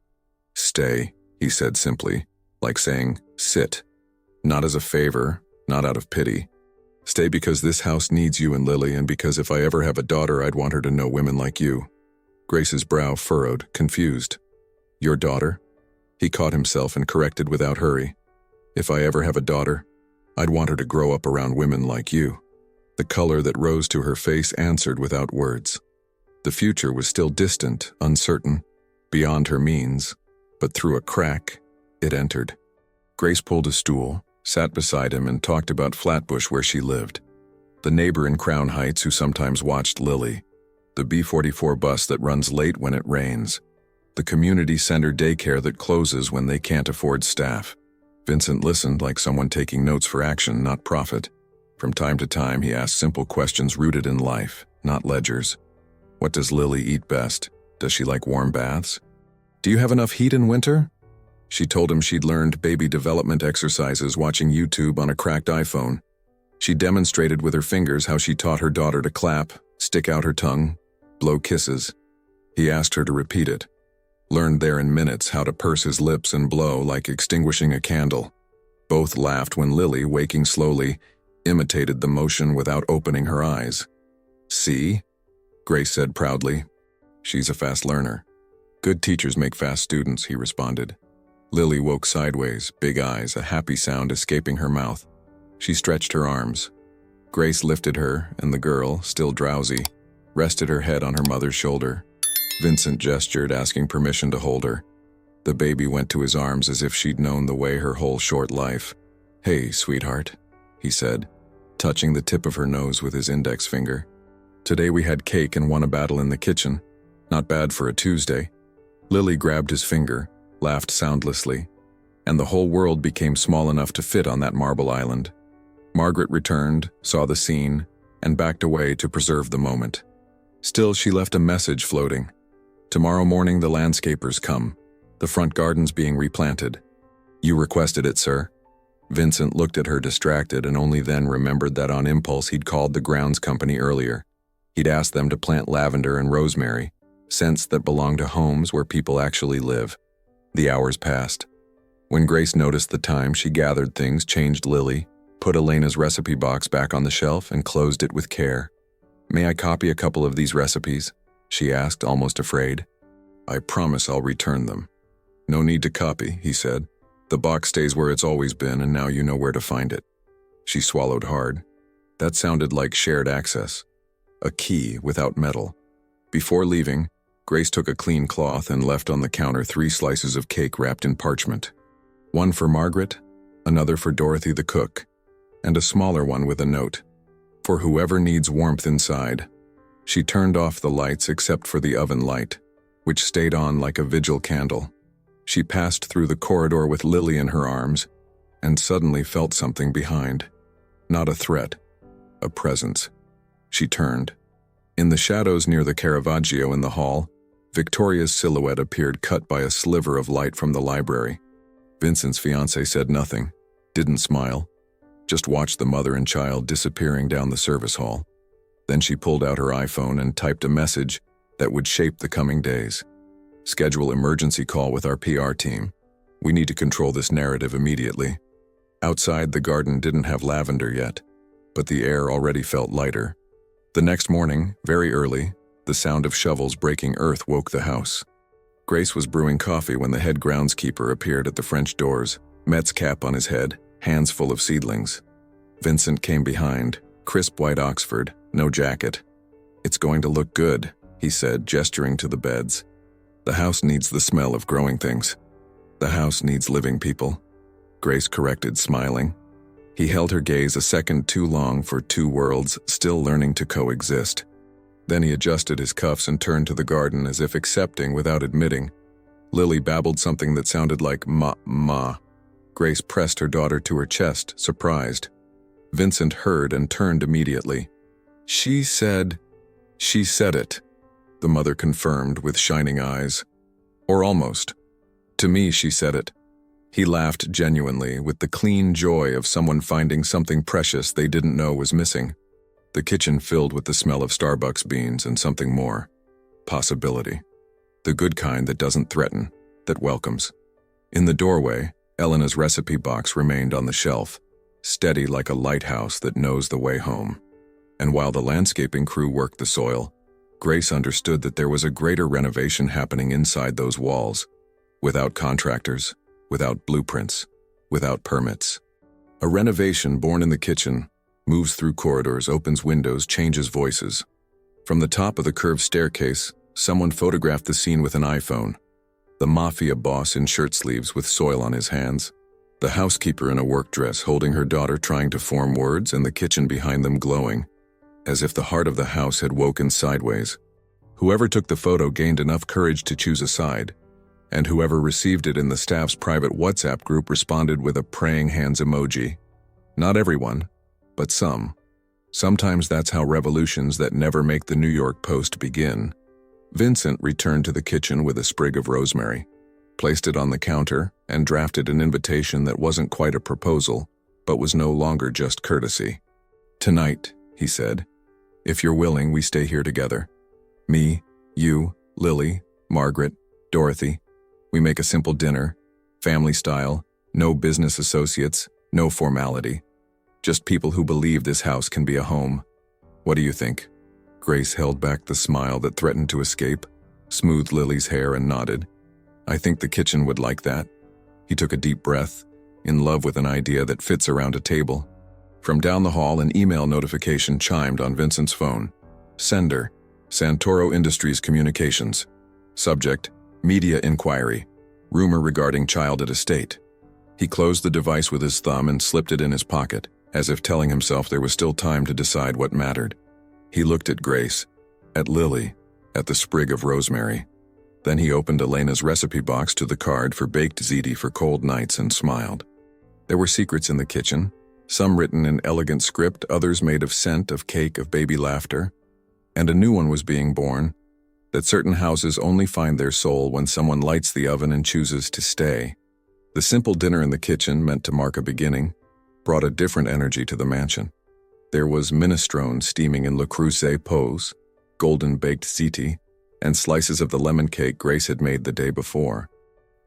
"Stay," he said simply, like saying, "sit." Not as a favor, not out of pity. "Stay because this house needs you and Lily, and because if I ever have a daughter, I'd want her to know women like you." Grace's brow furrowed, confused. "Your daughter?" He caught himself and corrected without hurry. "If I ever have a daughter, I'd want her to grow up around women like you." The color that rose to her face answered without words. The future was still distant, uncertain, beyond her means, but through a crack, it entered. Grace pulled a stool, sat beside him, and talked about Flatbush where she lived. The neighbor in Crown Heights who sometimes watched Lily. The B-44 bus that runs late when it rains. The community center daycare that closes when they can't afford staff. Vincent listened like someone taking notes for action, not profit. From time to time, he asked simple questions rooted in life, not ledgers. What does Lily eat best? Does she like warm baths? Do you have enough heat in winter? She told him she'd learned baby development exercises watching YouTube on a cracked iPhone. She demonstrated with her fingers how she taught her daughter to clap, stick out her tongue, blow kisses. He asked her to repeat it. Learned there in minutes how to purse his lips and blow like extinguishing a candle. Both laughed when Lily, waking slowly, imitated the motion without opening her eyes. "See?" Grace said proudly. She's a fast learner. Good teachers make fast students, he responded. Lily woke sideways, big eyes, a happy sound escaping her mouth. She stretched her arms. Grace lifted her, and the girl, still drowsy, rested her head on her mother's shoulder. Vincent gestured, asking permission to hold her. The baby went to his arms as if she'd known the way her whole short life. "Hey, sweetheart," he said, touching the tip of her nose with his index finger. "Today we had cake and won a battle in the kitchen. Not bad for a Tuesday." Lily grabbed his finger, laughed soundlessly, and the whole world became small enough to fit on that marble island. Margaret returned, saw the scene, and backed away to preserve the moment. Still, she left a message floating. "Tomorrow morning the landscapers come. The front garden's being replanted. You requested it, sir." Vincent looked at her distracted and only then remembered that on impulse he'd called the grounds company earlier. He'd asked them to plant lavender and rosemary, scents that belong to homes where people actually live. The hours passed. When Grace noticed the time, she gathered things, changed Lily, put Elena's recipe box back on the shelf, and closed it with care. "May I copy a couple of these recipes?" she asked, almost afraid. "I promise I'll return them." "No need to copy," he said. "The box stays where it's always been, and now you know where to find it." She swallowed hard. That sounded like shared access. A key without metal. Before leaving, Grace took a clean cloth and left on the counter 3 slices of cake wrapped in parchment. One for Margaret, another for Dorothy the cook, and a smaller one with a note. "For whoever needs warmth inside." She turned off the lights except for the oven light, which stayed on like a vigil candle. She passed through the corridor with Lily in her arms, and suddenly felt something behind. Not a threat, a presence. She turned. In the shadows near the Caravaggio in the hall, Victoria's silhouette appeared cut by a sliver of light from the library. Vincent's fiancée said nothing, didn't smile, just watched the mother and child disappearing down the service hall. Then she pulled out her iPhone and typed a message that would shape the coming days. "Schedule emergency call with our PR team. We need to control this narrative immediately." Outside, the garden didn't have lavender yet, but the air already felt lighter. The next morning, very early, the sound of shovels breaking earth woke the house. Grace was brewing coffee when the head groundskeeper appeared at the French doors, Met's cap on his head, hands full of seedlings. Vincent came behind, crisp white Oxford, no jacket. "It's going to look good," he said, gesturing to the beds. "The house needs the smell of growing things. The house needs living people." Grace corrected, smiling. He held her gaze a second too long for 2 worlds still learning to coexist. Then he adjusted his cuffs and turned to the garden as if accepting without admitting. Lily babbled something that sounded like ma. Grace pressed her daughter to her chest, surprised. Vincent heard and turned immediately. She said it," the mother confirmed with shining eyes. "Or almost. To me, she said it." He laughed genuinely, with the clean joy of someone finding something precious they didn't know was missing. The kitchen filled with the smell of Starbucks beans and something more. Possibility. The good kind that doesn't threaten, that welcomes. In the doorway, Elena's recipe box remained on the shelf, steady like a lighthouse that knows the way home. And while the landscaping crew worked the soil, Grace understood that there was a greater renovation happening inside those walls, without contractors, without blueprints, without permits. A renovation born in the kitchen, moves through corridors, opens windows, changes voices. From the top of the curved staircase, someone photographed the scene with an iPhone. The Mafia boss in shirt sleeves with soil on his hands. The housekeeper in a work dress holding her daughter trying to form words, and the kitchen behind them glowing, as if the heart of the house had woken sideways. Whoever took the photo gained enough courage to choose a side, and whoever received it in the staff's private WhatsApp group responded with a praying hands emoji. Not everyone, but some. Sometimes that's how revolutions that never make the New York Post begin. Vincent returned to the kitchen with a sprig of rosemary, placed it on the counter, and drafted an invitation that wasn't quite a proposal, but was no longer just courtesy. "Tonight," he said, "if you're willing, we stay here together. Me, you, Lily, Margaret, Dorothy. We make a simple dinner, family style, no business associates, no formality. Just people who believe this house can be a home. What do you think?" Grace held back the smile that threatened to escape. smoothed Lily's hair and nodded. "I think the kitchen would like that." He took a deep breath, in love with an idea that fits around a table. From down the hall, an email notification chimed on Vincent's phone. Sender: Santoro Industries Communications. Subject: Media Inquiry. Rumor regarding child at estate. He closed the device with his thumb and slipped it in his pocket, as if telling himself there was still time to decide what mattered. He looked at Grace, at Lily, at the sprig of rosemary. Then he opened Elena's recipe box to the card for baked ziti for cold nights and smiled. There were secrets in the kitchen, some written in elegant script, others made of scent, of cake, of baby laughter. And a new one was being born, that certain houses only find their soul when someone lights the oven and chooses to stay. The simple dinner in the kitchen, meant to mark a beginning, brought a different energy to the mansion. There was minestrone steaming in Le Creuset pots, golden baked ziti, and slices of the lemon cake Grace had made the day before.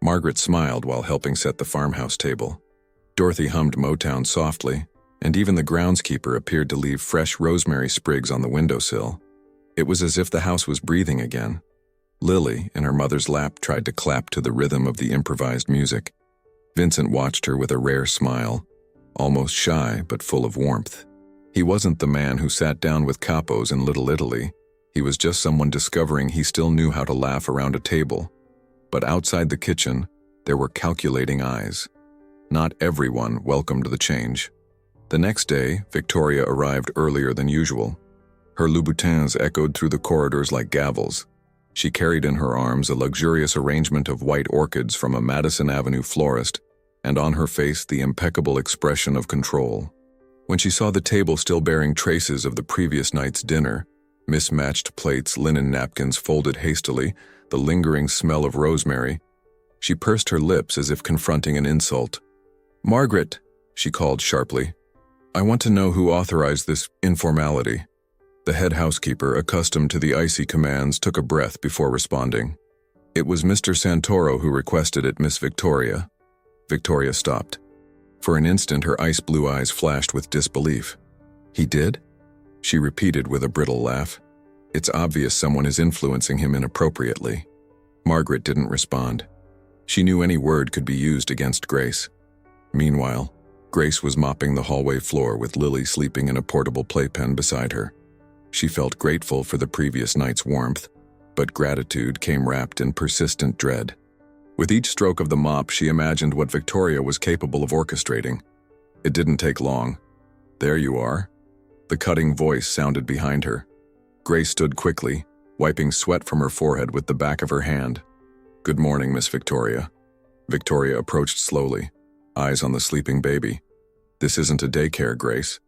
Margaret smiled while helping set the farmhouse table. Dorothy hummed Motown softly, and even the groundskeeper appeared to leave fresh rosemary sprigs on the windowsill. It was as if the house was breathing again. Lily, in her mother's lap, tried to clap to the rhythm of the improvised music. Vincent watched her with a rare smile, almost shy but full of warmth. He wasn't the man who sat down with capos in Little Italy. He was just someone discovering he still knew how to laugh around a table. But outside the kitchen, there were calculating eyes. Not everyone welcomed the change. The next day, Victoria arrived earlier than usual. Her Louboutins echoed through the corridors like gavels. She carried in her arms a luxurious arrangement of white orchids from a Madison Avenue florist, and on her face the impeccable expression of control. When she saw the table still bearing traces of the previous night's dinner, mismatched plates, linen napkins folded hastily, the lingering smell of rosemary, she pursed her lips as if confronting an insult. "Margaret," she called sharply, "I want to know who authorized this informality." The head housekeeper, accustomed to the icy commands, took a breath before responding. "It was Mr. Santoro who requested it, Miss Victoria." Victoria stopped. For an instant, her ice-blue eyes flashed with disbelief. "He did?" she repeated with a brittle laugh. "It's obvious someone is influencing him inappropriately." Margaret didn't respond. She knew any word could be used against Grace. Meanwhile, Grace was mopping the hallway floor with Lily sleeping in a portable playpen beside her. She felt grateful for the previous night's warmth, but gratitude came wrapped in persistent dread. With each stroke of the mop, she imagined what Victoria was capable of orchestrating. It didn't take long. "There you are." The cutting voice sounded behind her. Grace stood quickly, wiping sweat from her forehead with the back of her hand. "Good morning, Miss Victoria." Victoria approached slowly, eyes on the sleeping baby. "This isn't a daycare, Grace."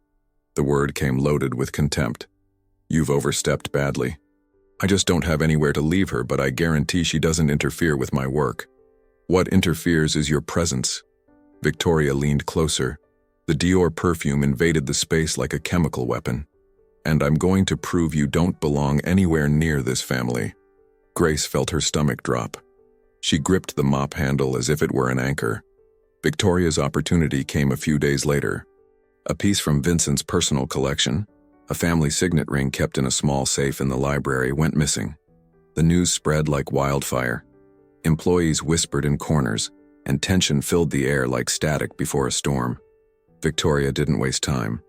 The word came loaded with contempt. "You've overstepped badly. I just don't have anywhere to leave her, but I guarantee she doesn't interfere with my work. What interferes is your presence." Victoria leaned closer. The Dior perfume invaded the space like a chemical weapon. "And I'm going to prove you don't belong anywhere near this family." Grace felt her stomach drop. She gripped the mop handle as if it were an anchor. Victoria's opportunity came a few days later. A piece from Vincent's personal collection, a family signet ring kept in a small safe in the library, went missing. The news spread like wildfire. Employees whispered in corners, and tension filled the air like static before a storm. Victoria didn't waste time.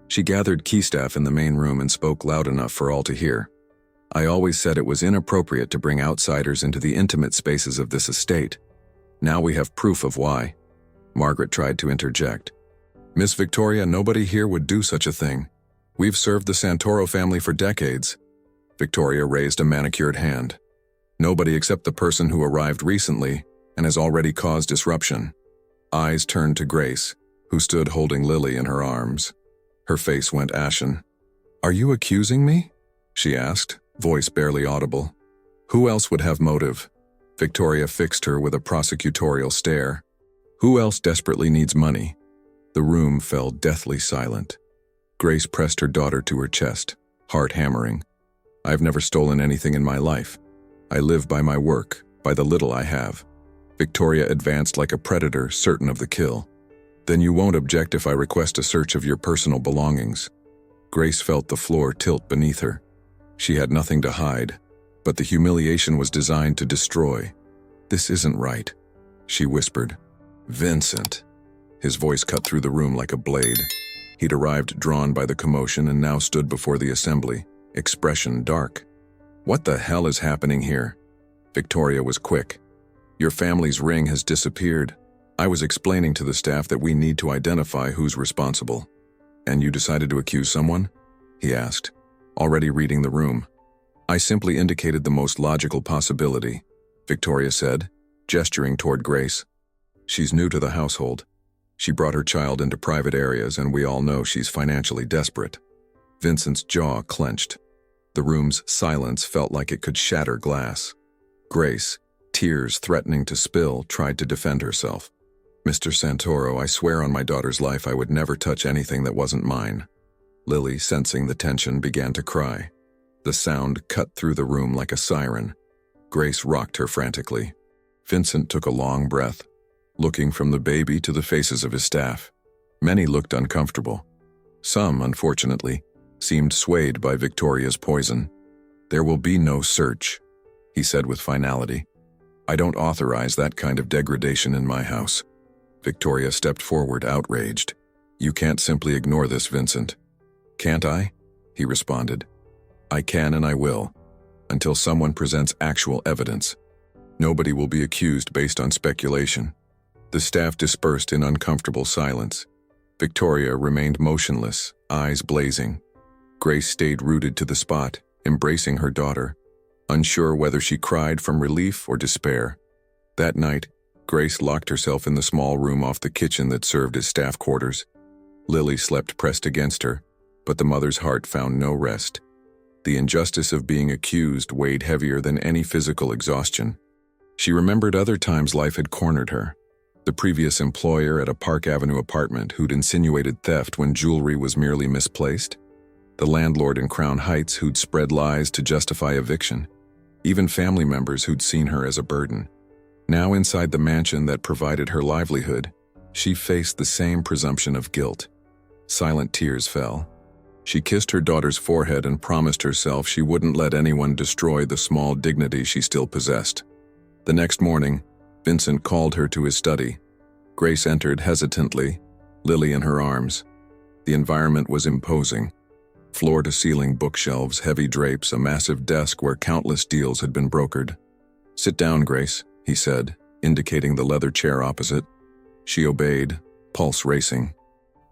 She gathered key staff in the main room and spoke loud enough for all to hear. "I always said it was inappropriate to bring outsiders into the intimate spaces of this estate. Now we have proof of why." Margaret tried to interject. "Miss Victoria, nobody here would do such a thing. We've served the Santoro family for decades." Victoria raised a manicured hand. "Nobody except the person who arrived recently and has already caused disruption." Eyes turned to Grace, who stood holding Lily in her arms. Her face went ashen. "Are you accusing me?" she asked, voice barely audible. "Who else would have motive?" Victoria fixed her with a prosecutorial stare. "Who else desperately needs money?" The room fell deathly silent. Grace pressed her daughter to her chest, heart hammering. "I've never stolen anything in my life. I live by my work, by the little I have." Victoria advanced like a predator, certain of the kill. "Then you won't object if I request a search of your personal belongings." Grace felt the floor tilt beneath her. She had nothing to hide. But the humiliation was designed to destroy. "This isn't right," she whispered. "Vincent." His voice cut through the room like a blade. He'd arrived drawn by the commotion and now stood before the assembly, expression dark. "What the hell is happening here?" Victoria was quick. "Your family's ring has disappeared. I was explaining to the staff that we need to identify who's responsible." "And you decided to accuse someone?" he asked, already reading the room. "I simply indicated the most logical possibility," Victoria said, gesturing toward Grace. "She's new to the household. She brought her child into private areas, and we all know she's financially desperate." Vincent's jaw clenched. The room's silence felt like it could shatter glass. Grace, tears threatening to spill, tried to defend herself. "Mr. Santoro, I swear on my daughter's life I would never touch anything that wasn't mine." Lily, sensing the tension, began to cry. The sound cut through the room like a siren. Grace rocked her frantically. Vincent took a long breath, looking from the baby to the faces of his staff. Many looked uncomfortable. Some, unfortunately, seemed swayed by Victoria's poison. "There will be no search," he said with finality. "I don't authorize that kind of degradation in my house." Victoria stepped forward, outraged. "You can't simply ignore this, Vincent." "Can't I?" he responded. "I can and I will, until someone presents actual evidence. Nobody will be accused based on speculation." The staff dispersed in uncomfortable silence. Victoria remained motionless, eyes blazing. Grace stayed rooted to the spot, embracing her daughter, unsure whether she cried from relief or despair. That night, Grace locked herself in the small room off the kitchen that served as staff quarters. Lily slept pressed against her, but the mother's heart found no rest. The injustice of being accused weighed heavier than any physical exhaustion. She remembered other times life had cornered her. The previous employer at a Park Avenue apartment who'd insinuated theft when jewelry was merely misplaced. The landlord in Crown Heights who'd spread lies to justify eviction. Even family members who'd seen her as a burden. Now inside the mansion that provided her livelihood, she faced the same presumption of guilt. Silent tears fell. She kissed her daughter's forehead and promised herself she wouldn't let anyone destroy the small dignity she still possessed. The next morning, Vincent called her to his study. Grace entered hesitantly, Lily in her arms. The environment was imposing. Floor-to-ceiling bookshelves, heavy drapes, a massive desk where countless deals had been brokered. "Sit down, Grace," he said, indicating the leather chair opposite. She obeyed, pulse racing.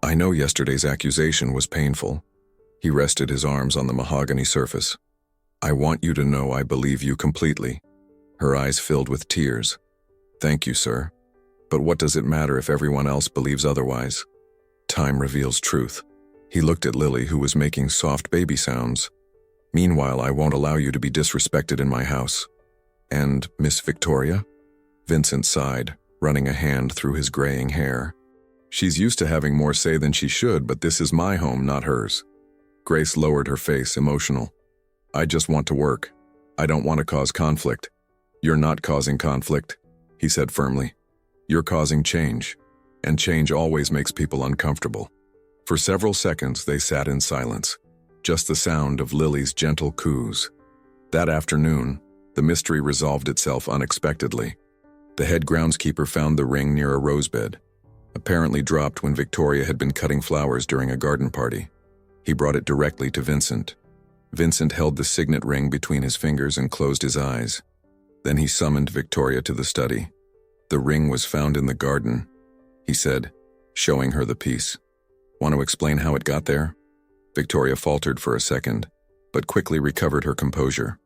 "I know yesterday's accusation was painful." He rested his arms on the mahogany surface. "I want you to know I believe you completely." Her eyes filled with tears. "Thank you, sir. But what does it matter if everyone else believes otherwise? Time reveals truth." He looked at Lily, who was making soft baby sounds. "Meanwhile, I won't allow you to be disrespected in my house." "And Miss Victoria?" Vincent sighed, running a hand through his graying hair. "She's used to having more say than she should, but this is my home, not hers." Grace lowered her face, emotional. "I just want to work. I don't want to cause conflict." "You're not causing conflict," he said firmly. "You're causing change, and change always makes people uncomfortable." For several seconds they sat in silence, just the sound of Lily's gentle coos. That afternoon, the mystery resolved itself unexpectedly. The head groundskeeper found the ring near a rosebed, apparently dropped when Victoria had been cutting flowers during a garden party. He brought it directly to Vincent. Vincent held the signet ring between his fingers and closed his eyes. Then he summoned Victoria to the study. "The ring was found in the garden," he said, showing her the piece. "Want to explain how it got there?" Victoria faltered for a second, but quickly recovered her composure.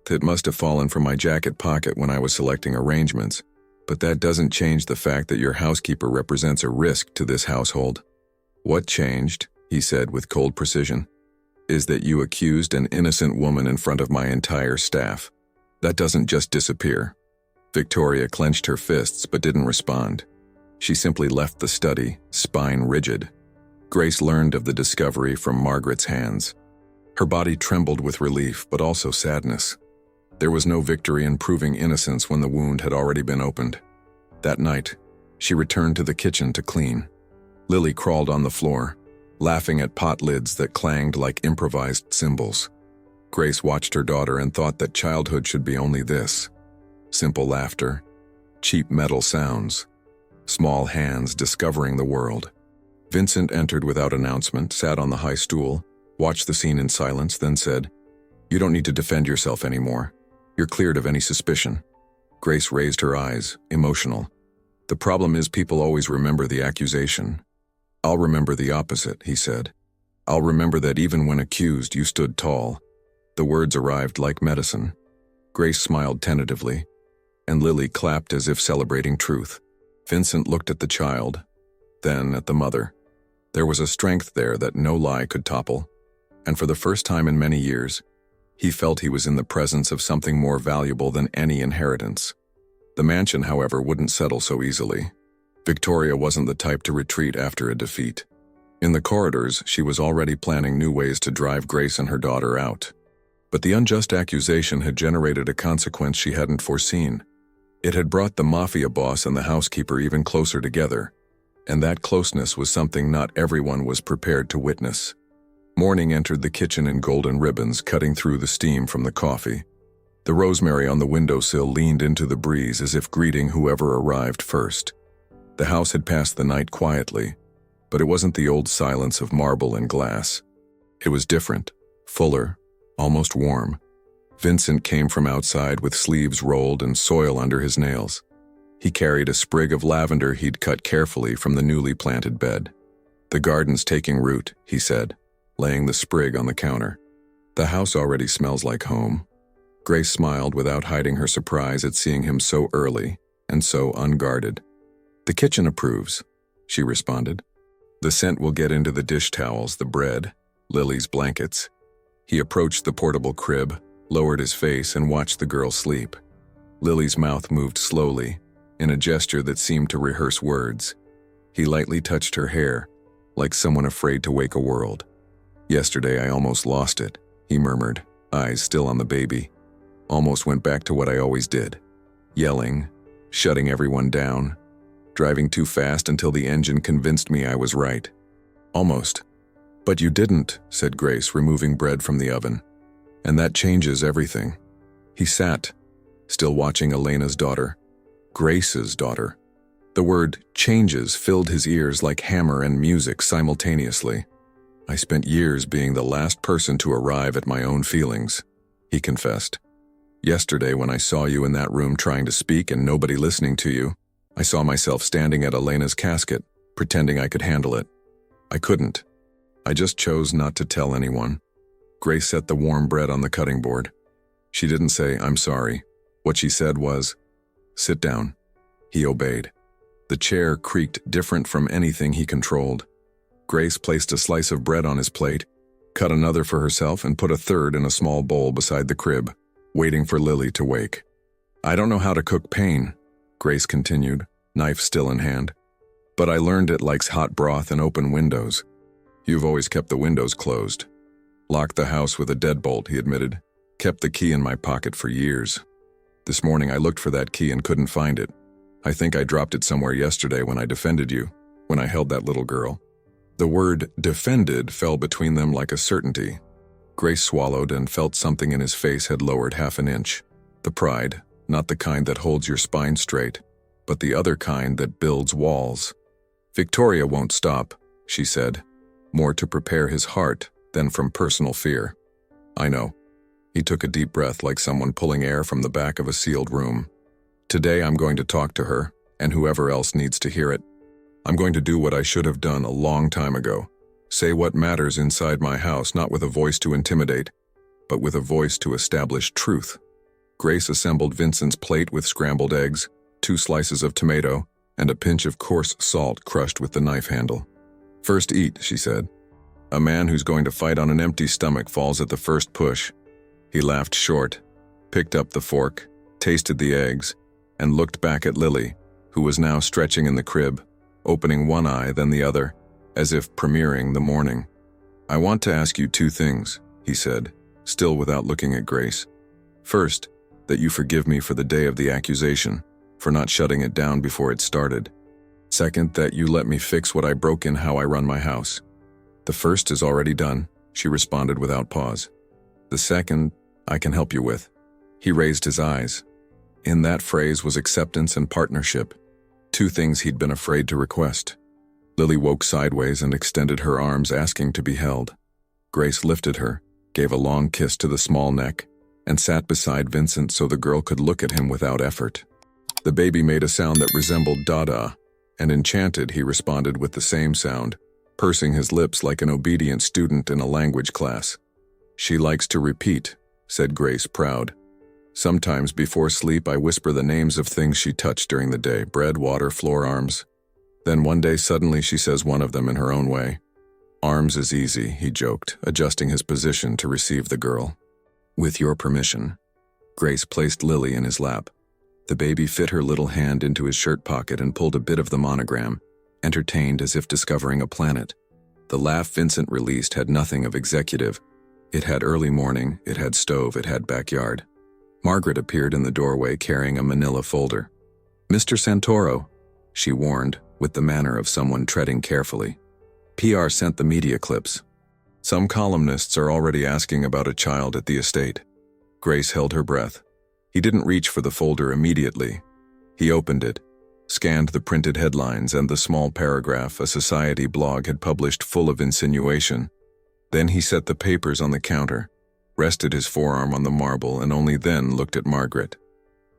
"It must have fallen from my jacket pocket when I was selecting arrangements, but that doesn't change the fact that your housekeeper represents a risk to this household." "What changed," he said with cold precision, "is that you accused an innocent woman in front of my entire staff. That doesn't just disappear." Victoria clenched her fists but didn't respond. She simply left the study, spine rigid. Grace learned of the discovery from Margaret's hands. Her body trembled with relief, but also sadness. There was no victory in proving innocence when the wound had already been opened. That night, she returned to the kitchen to clean. Lily crawled on the floor, laughing at pot lids that clanged like improvised cymbals. Grace watched her daughter and thought that childhood should be only this: simple laughter, cheap metal sounds, small hands discovering the world. Vincent entered without announcement, sat on the high stool, watched the scene in silence, then said, "You don't need to defend yourself anymore. You're cleared of any suspicion." Grace raised her eyes, emotional. "The problem is people always remember the accusation." "I'll remember the opposite," he said. "I'll remember that even when accused, you stood tall." The words arrived like medicine. Grace smiled tentatively, and Lily clapped as if celebrating truth. Vincent looked at the child, then at the mother. There was a strength there that no lie could topple, and for the first time in many years, he felt he was in the presence of something more valuable than any inheritance. The mansion, however, wouldn't settle so easily. Victoria wasn't the type to retreat after a defeat. In the corridors, she was already planning new ways to drive Grace and her daughter out. But the unjust accusation had generated a consequence she hadn't foreseen. It had brought the Mafia boss and the housekeeper even closer together, and that closeness was something not everyone was prepared to witness. Morning entered the kitchen in golden ribbons, cutting through the steam from the coffee. The rosemary on the windowsill leaned into the breeze as if greeting whoever arrived first. The house had passed the night quietly, but it wasn't the old silence of marble and glass. It was different, fuller, almost warm. Vincent came from outside with sleeves rolled and soil under his nails. He carried a sprig of lavender he'd cut carefully from the newly planted bed. "The garden's taking root," he said, laying the sprig on the counter. "The house already smells like home." Grace smiled without hiding her surprise at seeing him so early and so unguarded. "The kitchen approves," she responded. "The scent will get into the dish towels, the bread, Lily's blankets." He approached the portable crib, lowered his face, and watched the girl sleep. Lily's mouth moved slowly, in a gesture that seemed to rehearse words. He lightly touched her hair, like someone afraid to wake a world. "Yesterday I almost lost it," he murmured, eyes still on the baby. "Almost went back to what I always did. Yelling, shutting everyone down, driving too fast until the engine convinced me I was right. Almost." "But you didn't," said Grace, removing bread from the oven. "And that changes everything." He sat, still watching Elena's daughter. Grace's daughter. The word "changes" filled his ears like hammer and music simultaneously. "I spent years being the last person to arrive at my own feelings," he confessed. "Yesterday, when I saw you in that room trying to speak and nobody listening to you, I saw myself standing at Elena's casket, pretending I could handle it. I couldn't. I just chose not to tell anyone." Grace set the warm bread on the cutting board. She didn't say, "I'm sorry." What she said was, "Sit down." He obeyed. The chair creaked, different from anything he controlled. Grace placed a slice of bread on his plate, cut another for herself, and put a third in a small bowl beside the crib, waiting for Lily to wake. "I don't know how to cook pain," Grace continued, knife still in hand. "But I learned it likes hot broth and open windows." "You've always kept the windows closed." "Locked the house with a deadbolt," he admitted. "Kept the key in my pocket for years. This morning I looked for that key and couldn't find it. I think I dropped it somewhere yesterday when I defended you, when I held that little girl." The word "defended" fell between them like a certainty. Grace swallowed and felt something in his face had lowered half an inch. The pride, not the kind that holds your spine straight, but the other kind that builds walls. "Victoria won't stop," she said, more to prepare his heart than from personal fear. "I know." He took a deep breath like someone pulling air from the back of a sealed room. "Today I'm going to talk to her, and whoever else needs to hear it. I'm going to do what I should have done a long time ago. Say what matters inside my house, not with a voice to intimidate, but with a voice to establish truth." Grace assembled Vincent's plate with scrambled eggs, 2 slices of tomato, and a pinch of coarse salt crushed with the knife handle. "First eat," she said. "A man who's going to fight on an empty stomach falls at the first push." He laughed short, picked up the fork, tasted the eggs, and looked back at Lily, who was now stretching in the crib, opening one eye then the other, as if premiering the morning. "I want to ask you 2 things," he said, still without looking at Grace. "First, that you forgive me for the day of the accusation, for not shutting it down before it started. Second, that you let me fix what I broke in how I run my house." "The first is already done," she responded without pause. The second, I can help you with. He raised his eyes. In that phrase was acceptance and partnership, two things he'd been afraid to request. Lily woke sideways and extended her arms, asking to be held. Grace lifted her, gave a long kiss to the small neck, and sat beside Vincent so the girl could look at him without effort. The baby made a sound that resembled dada, and enchanted he responded with the same sound, pursing his lips like an obedient student in a language class. She likes to repeat, said Grace, proud. Sometimes before sleep I whisper the names of things she touched during the day, bread, water, floor, arms. Then one day suddenly she says one of them in her own way. Arms is easy, he joked, adjusting his position to receive the girl. With your permission. Grace placed Lily in his lap. The baby fit her little hand into his shirt pocket and pulled a bit of the monogram, entertained as if discovering a planet. The laugh Vincent released had nothing of executive. It had early morning, it had stove, it had backyard. Margaret appeared in the doorway carrying a manila folder. Mr. Santoro, she warned, with the manner of someone treading carefully. PR sent the media clips. Some columnists are already asking about a child at the estate. Grace held her breath. He didn't reach for the folder immediately. He opened it, scanned the printed headlines and the small paragraph a society blog had published full of insinuation. Then he set the papers on the counter, rested his forearm on the marble, and only then looked at Margaret.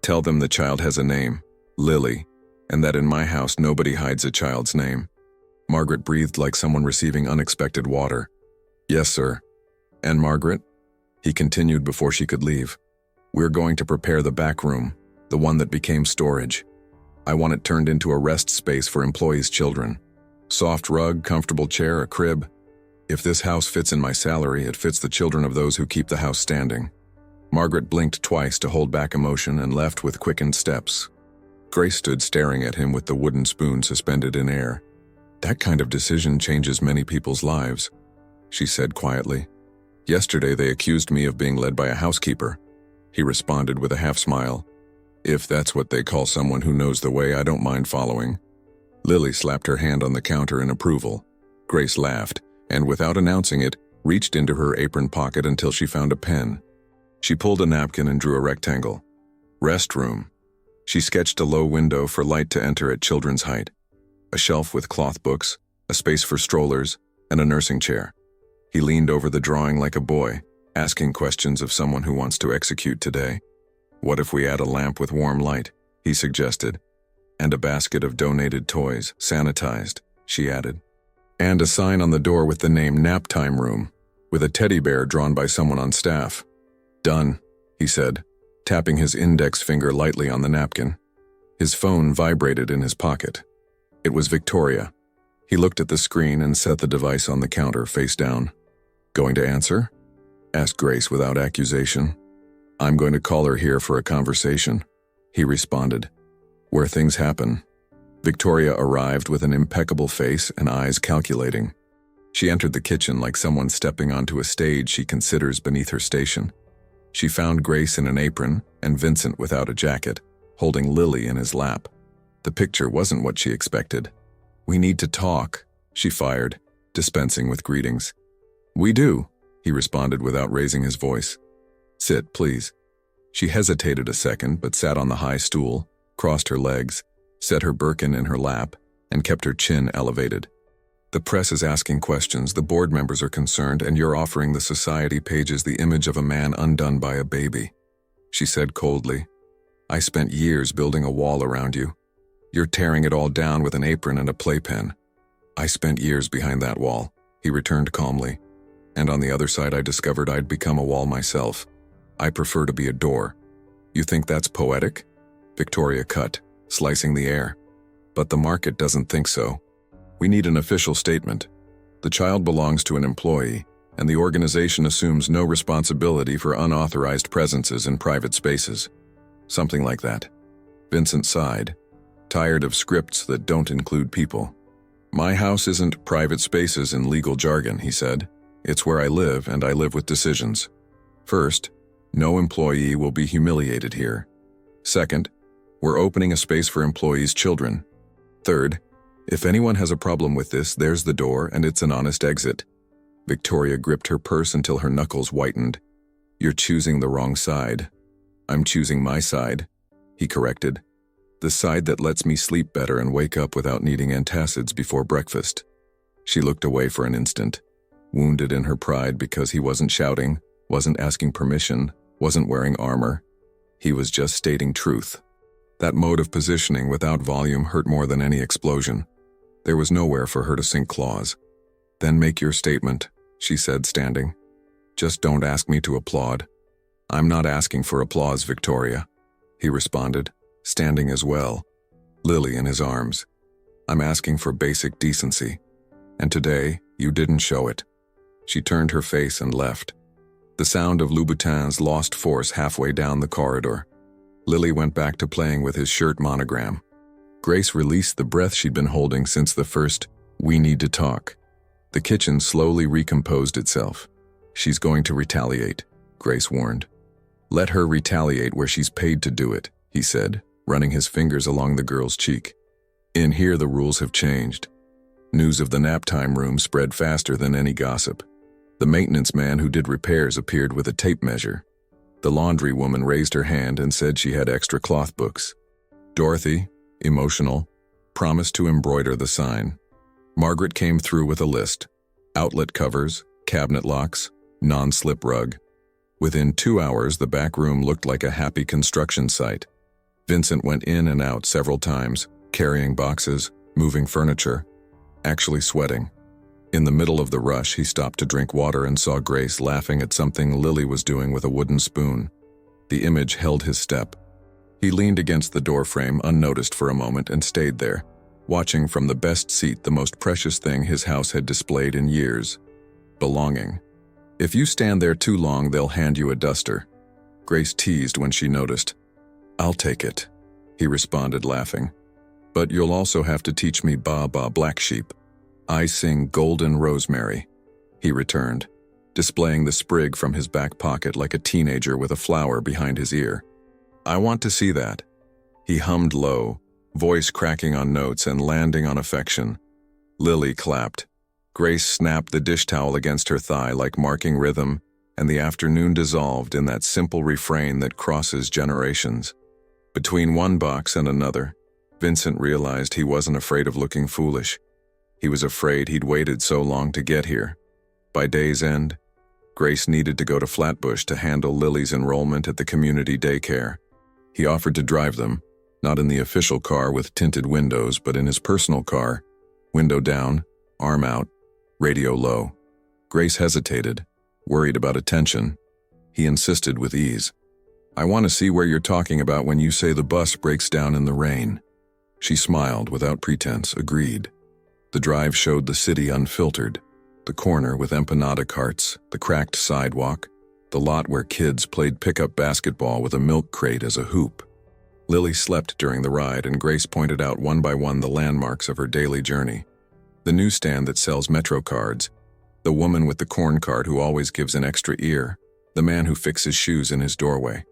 Tell them the child has a name, Lily, and that in my house nobody hides a child's name. Margaret breathed like someone receiving unexpected water. Yes, sir. And Margaret? He continued before she could leave. We're going to prepare the back room, the one that became storage. I want it turned into a rest space for employees' children. Soft rug, comfortable chair, a crib. If this house fits in my salary, it fits the children of those who keep the house standing. Margaret blinked twice to hold back emotion and left with quickened steps. Grace stood staring at him with the wooden spoon suspended in air. That kind of decision changes many people's lives, she said quietly. Yesterday they accused me of being led by a housekeeper. He responded with a half-smile. If that's what they call someone who knows the way, I don't mind following. Lily slapped her hand on the counter in approval. Grace laughed, and without announcing it, reached into her apron pocket until she found a pen. She pulled a napkin and drew a rectangle. Restroom. She sketched a low window for light to enter at children's height. A shelf with cloth books, a space for strollers, and a nursing chair. He leaned over the drawing like a boy, asking questions of someone who wants to execute today. What if we add a lamp with warm light, he suggested. And a basket of donated toys, sanitized, she added. And a sign on the door with the name Nap Time Room, with a teddy bear drawn by someone on staff. Done, he said, tapping his index finger lightly on the napkin. His phone vibrated in his pocket. It was Victoria. He looked at the screen and set the device on the counter face down. Going to answer? Asked Grace without accusation. I'm going to call her here for a conversation, he responded. Where things happen. Victoria arrived with an impeccable face and eyes calculating. She entered the kitchen like someone stepping onto a stage she considers beneath her station. She found Grace in an apron and Vincent without a jacket, holding Lily in his lap. The picture wasn't what she expected. We need to talk, she fired, dispensing with greetings. We do, he responded without raising his voice. Sit, please. She hesitated a second but sat on the high stool, crossed her legs, set her Birkin in her lap, and kept her chin elevated. The press is asking questions, the board members are concerned, and you're offering the society pages the image of a man undone by a baby, she said coldly. I spent years building a wall around you. You're tearing it all down with an apron and a playpen. I spent years behind that wall, he returned calmly. And on the other side I discovered I'd become a wall myself. I prefer to be a door. You think that's poetic? Victoria cut, slicing the air. But the market doesn't think so. We need an official statement. The child belongs to an employee, and the organization assumes no responsibility for unauthorized presences in private spaces. Something like that. Vincent sighed, tired of scripts that don't include people. My house isn't private spaces in legal jargon, he said. It's where I live, and I live with decisions. First, no employee will be humiliated here. Second, we're opening a space for employees' children. Third, if anyone has a problem with this, there's the door, and it's an honest exit. Victoria gripped her purse until her knuckles whitened. You're choosing the wrong side. I'm choosing my side, he corrected. The side that lets me sleep better and wake up without needing antacids before breakfast. She looked away for an instant, wounded in her pride because he wasn't shouting, wasn't asking permission, wasn't wearing armor. He was just stating truth. That mode of positioning without volume hurt more than any explosion. There was nowhere for her to sink claws. Then make your statement, she said, standing. Just don't ask me to applaud. I'm not asking for applause, Victoria, he responded, standing as well, Lily in his arms. I'm asking for basic decency. And today, you didn't show it. She turned her face and left. The sound of Louboutin's lost force halfway down the corridor. Lily went back to playing with his shirt monogram. Grace released the breath she'd been holding since the first, "We need to talk." The kitchen slowly recomposed itself. She's going to retaliate, Grace warned. Let her retaliate where she's paid to do it, he said, running his fingers along the girl's cheek. In here the rules have changed. News of the naptime room spread faster than any gossip. The maintenance man who did repairs appeared with a tape measure. The laundry woman raised her hand and said she had extra cloth books. Dorothy, emotional, promised to embroider the sign. Margaret came through with a list. Outlet covers, cabinet locks, non-slip rug. Within 2 hours, the back room looked like a happy construction site. Vincent went in and out several times, carrying boxes, moving furniture, actually sweating. In the middle of the rush, he stopped to drink water and saw Grace laughing at something Lily was doing with a wooden spoon. The image held his step. He leaned against the doorframe unnoticed for a moment and stayed there, watching from the best seat the most precious thing his house had displayed in years: belonging. If you stand there too long, they'll hand you a duster, Grace teased when she noticed. I'll take it, he responded, laughing. But you'll also have to teach me Ba Ba Black Sheep. I sing Golden Rosemary, he returned, displaying the sprig from his back pocket like a teenager with a flower behind his ear. I want to see that. He hummed low, voice cracking on notes and landing on affection. Lily clapped. Grace snapped the dish towel against her thigh like marking rhythm, and the afternoon dissolved in that simple refrain that crosses generations. Between one box and another, Vincent realized he wasn't afraid of looking foolish. He was afraid he'd waited so long to get here. By day's end, Grace needed to go to Flatbush to handle Lily's enrollment at the community daycare. He offered to drive them, not in the official car with tinted windows, but in his personal car, window down, arm out, radio low. Grace hesitated, worried about attention. He insisted with ease. I want to see where you're talking about when you say the bus breaks down in the rain. She smiled without pretense, agreed. The drive showed the city unfiltered, the corner with empanada carts, the cracked sidewalk, the lot where kids played pickup basketball with a milk crate as a hoop. Lily slept during the ride, and Grace pointed out one by one the landmarks of her daily journey. The newsstand that sells Metro cards, the woman with the corn cart who always gives an extra ear, the man who fixes shoes in his doorway.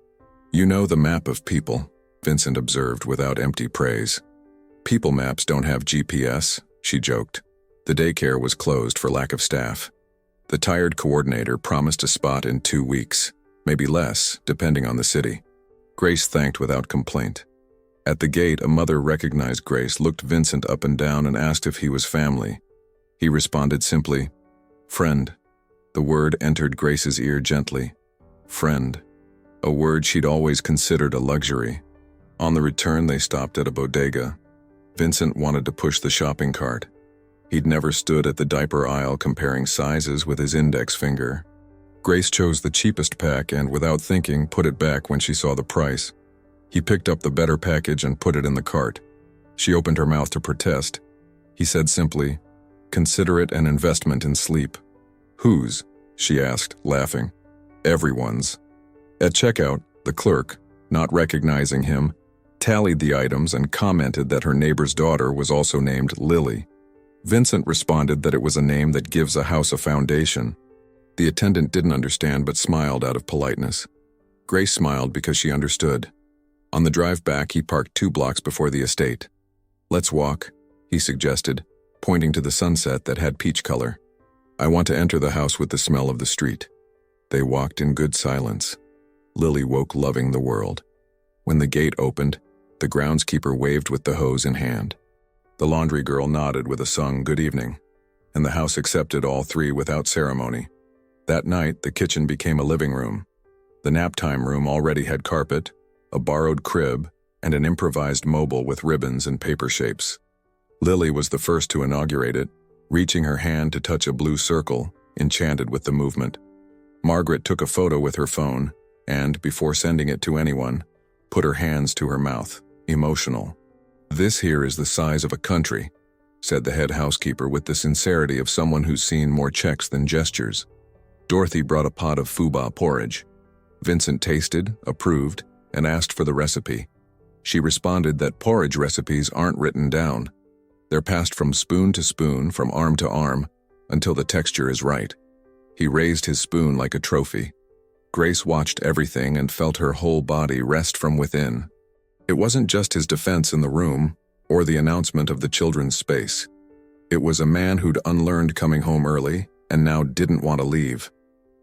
You know the map of people, Vincent observed without empty praise. People maps don't have GPS, she joked. The daycare was closed for lack of staff. The tired coordinator promised a spot in 2 weeks, maybe less, depending on the city. Grace thanked without complaint. At the gate, a mother recognized Grace, looked Vincent up and down, and asked if he was family. He responded simply, "Friend." The word entered Grace's ear gently. Friend. A word she'd always considered a luxury. On the return, they stopped at a bodega. Vincent wanted to push the shopping cart. He'd never stood at the diaper aisle comparing sizes with his index finger. Grace chose the cheapest pack and, without thinking, put it back when she saw the price. He picked up the better package and put it in the cart. She opened her mouth to protest. He said simply, "Consider it an investment in sleep." "Whose?" she asked, laughing. "Everyone's." At checkout, the clerk, not recognizing him, tallied the items and commented that her neighbor's daughter was also named Lily. Vincent responded that it was a name that gives a house a foundation. The attendant didn't understand but smiled out of politeness. Grace smiled because she understood. On the drive back, he parked 2 blocks before the estate. "Let's walk," he suggested, pointing to the sunset that had peach color. "I want to enter the house with the smell of the street." They walked in good silence. Lily woke loving the world. When the gate opened, the groundskeeper waved with the hose in hand. The laundry girl nodded with a sung good evening, and the house accepted all three without ceremony. That night, the kitchen became a living room. The nap-time room already had carpet, a borrowed crib, and an improvised mobile with ribbons and paper shapes. Lily was the first to inaugurate it, reaching her hand to touch a blue circle, enchanted with the movement. Margaret took a photo with her phone and, before sending it to anyone, put her hands to her mouth, emotional. "This here is the size of a country," said the head housekeeper with the sincerity of someone who's seen more checks than gestures. Dorothy brought a pot of fubá porridge. Vincent tasted, approved, and asked for the recipe. She responded that porridge recipes aren't written down. They're passed from spoon to spoon, from arm to arm, until the texture is right. He raised his spoon like a trophy. Grace watched everything and felt her whole body rest from within. It wasn't just his defense in the room, or the announcement of the children's space. It was a man who'd unlearned coming home early, and now didn't want to leave.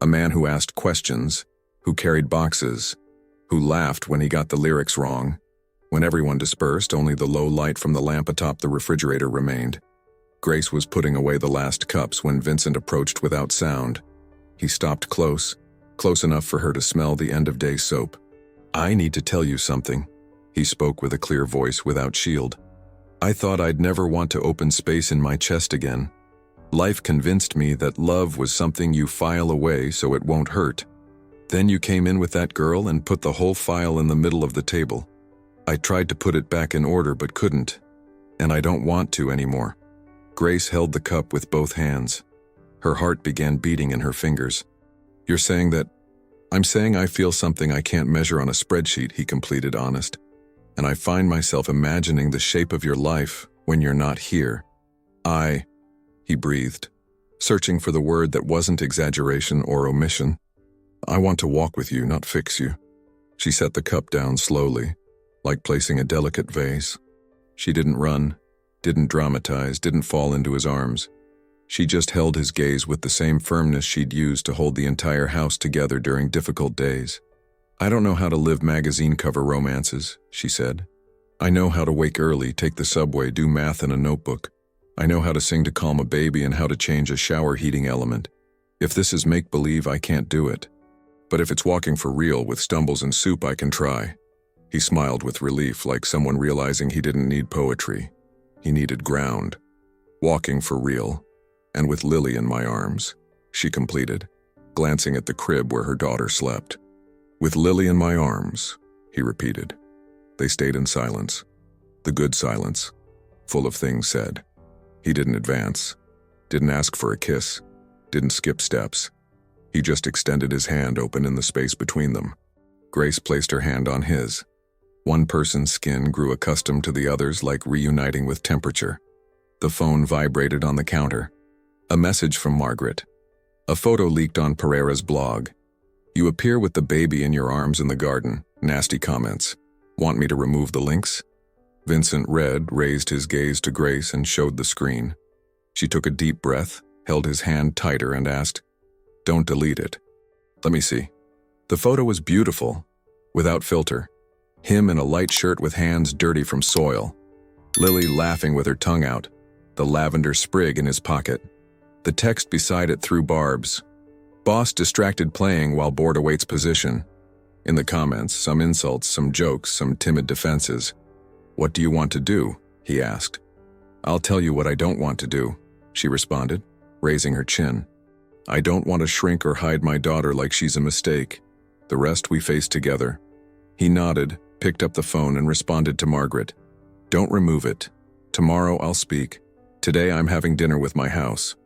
A man who asked questions, who carried boxes, who laughed when he got the lyrics wrong. When everyone dispersed, only the low light from the lamp atop the refrigerator remained. Grace was putting away the last cups when Vincent approached without sound. He stopped close enough for her to smell the end-of-day soap. "I need to tell you something," he spoke with a clear voice without shield. "I thought I'd never want to open space in my chest again. Life convinced me that love was something you file away so it won't hurt. Then you came in with that girl and put the whole file in the middle of the table. I tried to put it back in order but couldn't, and I don't want to anymore." Grace held the cup with both hands. Her heart began beating in her fingers. "You're saying that—" "I'm saying I feel something I can't measure on a spreadsheet," he completed, honest. "And I find myself imagining the shape of your life when you're not here. He breathed, searching for the word that wasn't exaggeration or omission. "I want to walk with you, not fix you." She set the cup down slowly, like placing a delicate vase. She didn't run, didn't dramatize, didn't fall into his arms. She just held his gaze with the same firmness she'd used to hold the entire house together during difficult days. "I don't know how to live magazine cover romances," she said. "I know how to wake early, take the subway, do math in a notebook. I know how to sing to calm a baby and how to change a shower heating element. If this is make-believe, I can't do it. But if it's walking for real with stumbles and soup, I can try." He smiled with relief, like someone realizing he didn't need poetry. He needed ground. "Walking for real. And with Lily in my arms," she completed, glancing at the crib where her daughter slept. "With Lily in my arms," he repeated. They stayed in silence. The good silence, full of things said. He didn't advance, didn't ask for a kiss, didn't skip steps. He just extended his hand open in the space between them. Grace placed her hand on his. One person's skin grew accustomed to the other's, like reuniting with temperature. The phone vibrated on the counter. A message from Margaret. A photo leaked on Pereira's blog. "You appear with the baby in your arms in the garden. Nasty comments. Want me to remove the links?" Vincent read, raised his gaze to Grace, and showed the screen. She took a deep breath, held his hand tighter, and asked, "Don't delete it." "Let me see." The photo was beautiful, without filter. Him in a light shirt with hands dirty from soil. Lily laughing with her tongue out, the lavender sprig in his pocket. The text beside it threw barbs. "Boss distracted playing while board awaits position." In the comments, some insults, some jokes, some timid defenses. "What do you want to do?" he asked. "I'll tell you what I don't want to do," she responded, raising her chin. "I don't want to shrink or hide my daughter like she's a mistake. The rest we face together." He nodded, picked up the phone, and responded to Margaret. "Don't remove it. Tomorrow I'll speak. Today I'm having dinner with my house."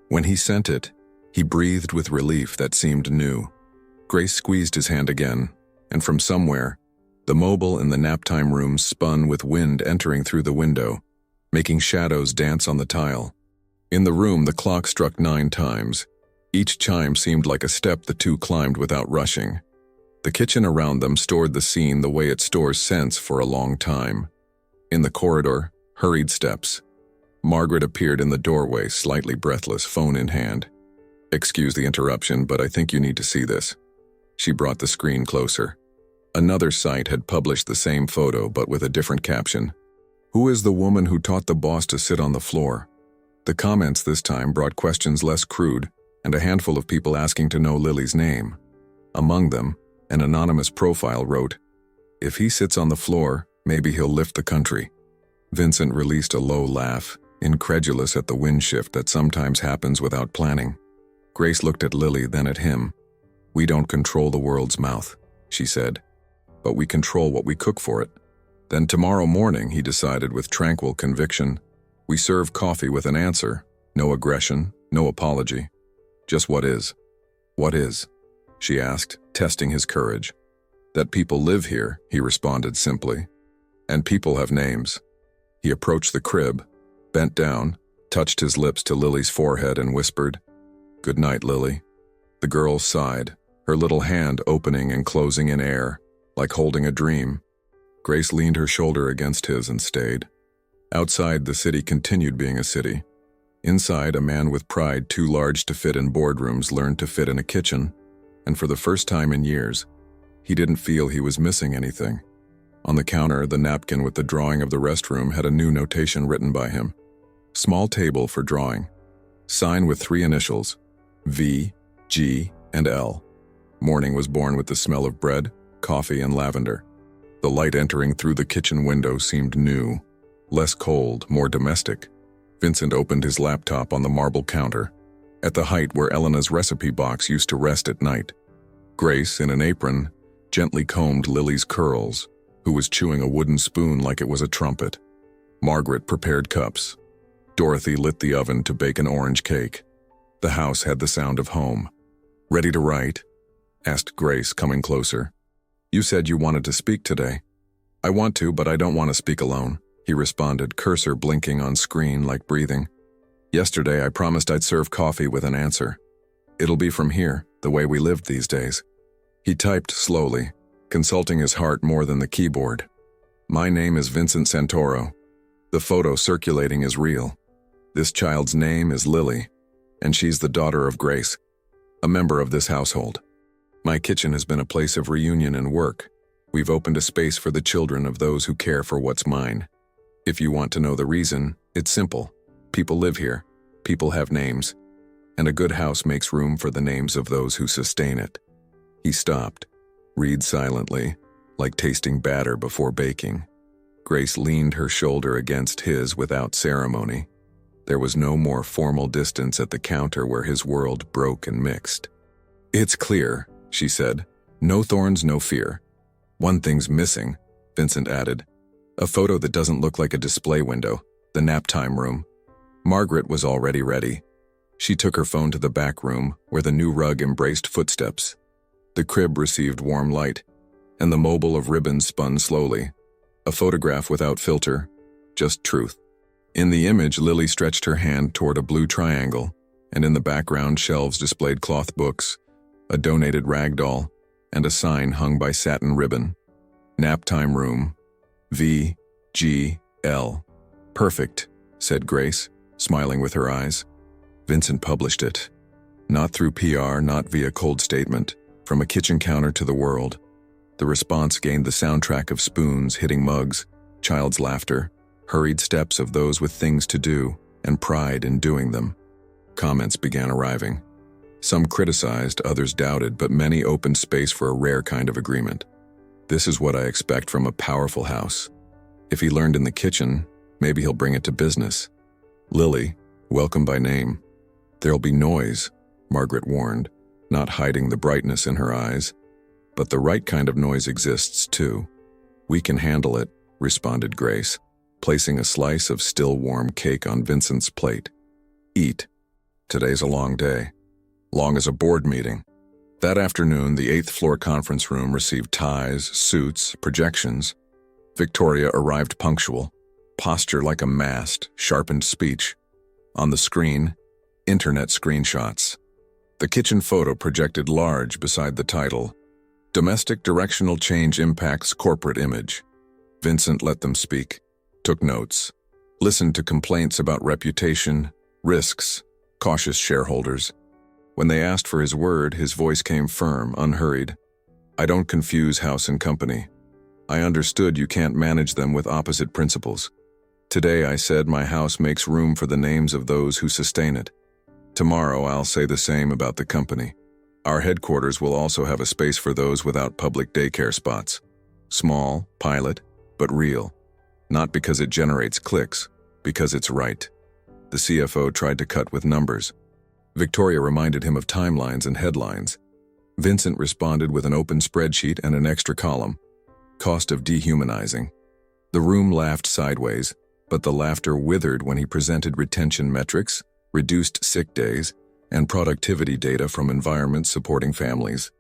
When he sent it, he breathed with relief that seemed new. Grace squeezed his hand again, and from somewhere, the mobile in the nap-time room spun with wind entering through the window, making shadows dance on the tile. In the room, the clock struck 9 times. Each chime seemed like a step the two climbed without rushing. The kitchen around them stored the scene the way it stores scents for a long time. In the corridor, hurried steps. Margaret appeared in the doorway, slightly breathless, phone in hand. Excuse the interruption, but I think you need to see this. She brought the screen closer. Another site had published the same photo, but with a different caption. Who is the woman who taught the boss to sit on the floor? The comments this time brought questions less crude, and a handful of people asking to know Lily's name. Among them, an anonymous profile wrote, "If he sits on the floor, maybe he'll lift the country." Vincent released a low laugh, incredulous at the wind shift that sometimes happens without planning. Grace looked at Lily, then at him. "We don't control the world's mouth," she said, "but we control what we cook for it." Then tomorrow morning, he decided with tranquil conviction, we serve coffee with an answer, no aggression, no apology. Just what is? What is? She asked, testing his courage. That people live here, he responded simply. And people have names. He approached the crib, bent down, touched his lips to Lily's forehead and whispered, "Good night, Lily." The girl sighed, her little hand opening and closing in air, like holding a dream. Grace leaned her shoulder against his and stayed. Outside, the city continued being a city. Inside, a man with pride too large to fit in boardrooms learned to fit in a kitchen, and for the first time in years, he didn't feel he was missing anything. On the counter, the napkin with the drawing of the restroom had a new notation written by him. Small table for drawing. Sign with 3 initials, V, G, and L. Morning was born with the smell of bread, coffee, and lavender. The light entering through the kitchen window seemed new, less cold, more domestic. Vincent opened his laptop on the marble counter, at the height where Elena's recipe box used to rest at night. Grace, in an apron, gently combed Lily's curls, who was chewing a wooden spoon like it was a trumpet. Margaret prepared cups. Dorothy lit the oven to bake an orange cake. The house had the sound of home. "Ready to write?" asked Grace, coming closer. "You said you wanted to speak today." "I want to, but I don't want to speak alone," he responded, cursor blinking on screen like breathing. "Yesterday I promised I'd serve coffee with an answer. It'll be from here, the way we lived these days." He typed slowly, consulting his heart more than the keyboard. "My name is Vincent Santoro. The photo circulating is real. This child's name is Lily, and she's the daughter of Grace, a member of this household. My kitchen has been a place of reunion and work. We've opened a space for the children of those who care for what's mine. If you want to know the reason, it's simple. People live here, people have names, and a good house makes room for the names of those who sustain it." He stopped, read silently, like tasting batter before baking. Grace leaned her shoulder against his without ceremony. There was no more formal distance at the counter where his world broke and mixed. "It's clear," she said. "No thorns, no fear. One thing's missing," Vincent added. "A photo that doesn't look like a display window, the nap time room." Margaret was already ready. She took her phone to the back room, where the new rug embraced footsteps. The crib received warm light, and the mobile of ribbons spun slowly. A photograph without filter, just truth. In the image, Lily stretched her hand toward a blue triangle, and in the background shelves displayed cloth books, a donated rag doll, and a sign hung by satin ribbon. "Nap time room, V, G, L. Perfect," said Grace, smiling with her eyes. Vincent published it. Not through PR, not via cold statement, from a kitchen counter to the world. The response gained the soundtrack of spoons hitting mugs, child's laughter, hurried steps of those with things to do, and pride in doing them. Comments began arriving. Some criticized, others doubted, but many opened space for a rare kind of agreement. "This is what I expect from a powerful house. If he learned in the kitchen, maybe he'll bring it to business." Lily, welcome by name. "There'll be noise," Margaret warned, not hiding the brightness in her eyes. "But the right kind of noise exists too." "We can handle it," responded Grace, placing a slice of still warm cake on Vincent's plate. "Eat. Today's a long day. Long as a board meeting." That afternoon, the 8th floor conference room received ties, suits, projections. Victoria arrived punctual, posture like a mast, sharpened speech. On the screen, internet screenshots. The kitchen photo projected large beside the title, "Domestic Directional Change Impacts Corporate Image." Vincent let them speak, took notes, listened to complaints about reputation, risks, cautious shareholders. When they asked for his word, his voice came firm, unhurried. I don't confuse house and company. I understood you can't manage them with opposite principles. Today I said my house makes room for the names of those who sustain it. Tomorrow I'll say the same about the company. Our headquarters will also have a space for those without public daycare spots. Small, pilot, but real. Not because it generates clicks, because it's right. The CFO tried to cut with numbers. Victoria reminded him of timelines and headlines. Vincent responded with an open spreadsheet and an extra column. Cost of dehumanizing. The room laughed sideways, but the laughter withered when he presented retention metrics, reduced sick days, and productivity data from environments supporting families.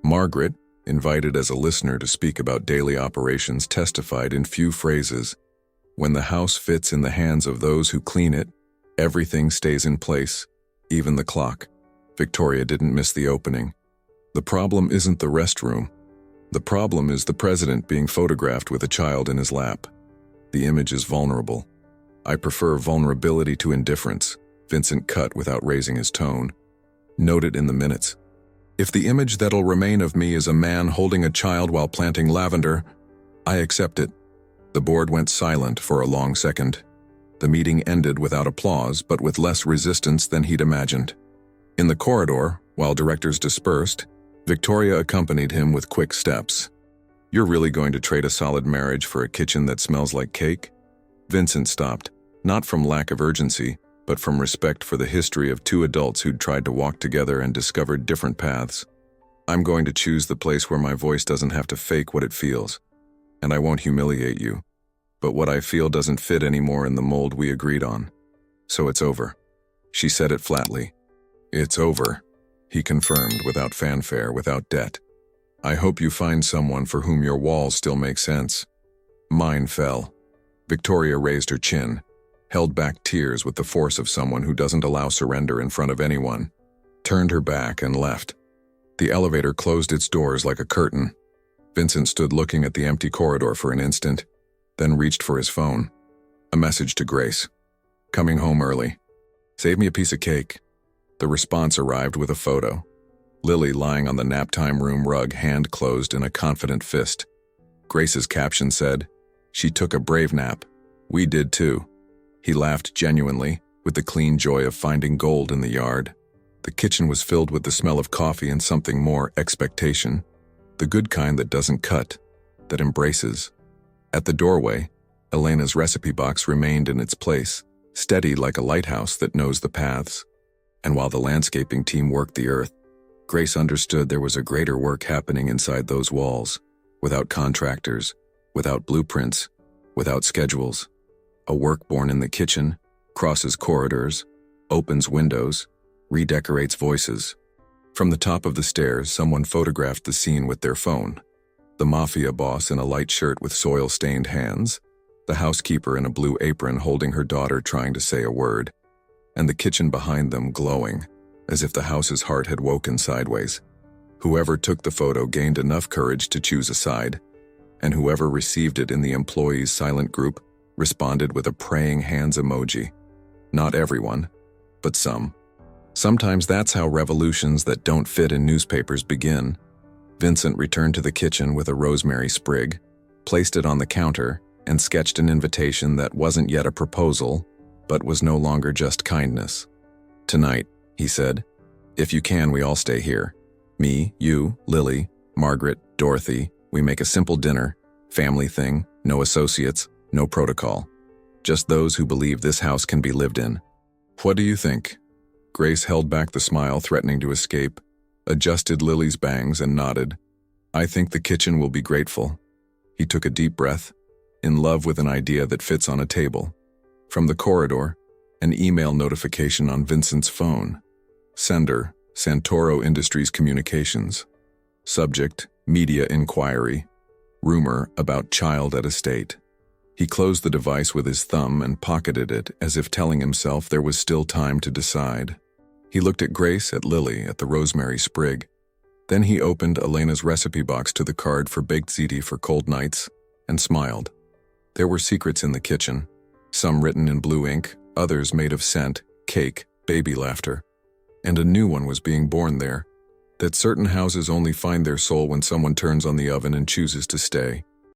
Margaret, invited as a listener to speak about daily operations, testified in few phrases. When the house fits in the hands of those who clean it, everything stays in place, even the clock. Victoria didn't miss the opening. The problem isn't the restroom. The problem is the president being photographed with a child in his lap. The image is vulnerable. I prefer vulnerability to indifference, Vincent cut without raising his tone. Note it in the minutes. If the image that'll remain of me is a man holding a child while planting lavender, I accept it. The board went silent for a long second. The meeting ended without applause, but with less resistance than he'd imagined. In the corridor, while directors dispersed, Victoria accompanied him with quick steps. You're really going to trade a solid marriage for a kitchen that smells like cake? Vincent stopped, not from lack of urgency, but from respect for the history of two adults who'd tried to walk together and discovered different paths. I'm going to choose the place where my voice doesn't have to fake what it feels. And I won't humiliate you. But what I feel doesn't fit anymore in the mold we agreed on. So it's over. She said it flatly. It's over, he confirmed, without fanfare, without debt. I hope you find someone for whom your walls still make sense. Mine fell. Victoria raised her chin, held back tears with the force of someone who doesn't allow surrender in front of anyone, turned her back and left. The elevator closed its doors like a curtain. Vincent stood looking at the empty corridor for an instant, then reached for his phone. A message to Grace. Coming home early. Save me a piece of cake. The response arrived with a photo. Lily lying on the naptime room rug, hand closed in a confident fist. Grace's caption said, "She took a brave nap. We did too." He laughed genuinely, with the clean joy of finding gold in the yard. The kitchen was filled with the smell of coffee and something more, expectation. The good kind that doesn't cut, that embraces. At the doorway, Elena's recipe box remained in its place, steady like a lighthouse that knows the paths. And while the landscaping team worked the earth, Grace understood there was a greater work happening inside those walls, without contractors, without blueprints, without schedules. A work born in the kitchen, crosses corridors, opens windows, redecorates voices. From the top of the stairs, someone photographed the scene with their phone. The Mafia boss in a light shirt with soil-stained hands, the housekeeper in a blue apron holding her daughter trying to say a word, and the kitchen behind them glowing, as if the house's heart had woken sideways. Whoever took the photo gained enough courage to choose a side, and whoever received it in the employees' silent group responded with a praying hands emoji. Not everyone, but some. Sometimes that's how revolutions that don't fit in newspapers begin. Vincent returned to the kitchen with a rosemary sprig, placed it on the counter, and sketched an invitation that wasn't yet a proposal, but was no longer just kindness. "Tonight," he said, "if you can, we all stay here. Me, you, Lily, Margaret, Dorothy, we make a simple dinner, family thing, no associates, no protocol. Just those who believe this house can be lived in. What do you think?" Grace held back the smile threatening to escape, adjusted Lily's bangs and nodded. "I think the kitchen will be grateful." He took a deep breath, in love with an idea that fits on a table. From the corridor, an email notification on Vincent's phone. Sender, Santoro Industries Communications. Subject, media inquiry. Rumor about child at estate. He closed the device with his thumb and pocketed it as if telling himself there was still time to decide. He looked at Grace, at Lily, at the rosemary sprig. Then he opened Elena's recipe box to the card for baked ziti for cold nights and smiled. There were secrets in the kitchen, some written in blue ink, others made of scent, cake, baby laughter. and a new one was being born there, that certain houses only find their soul when someone turns on the oven and chooses to stay.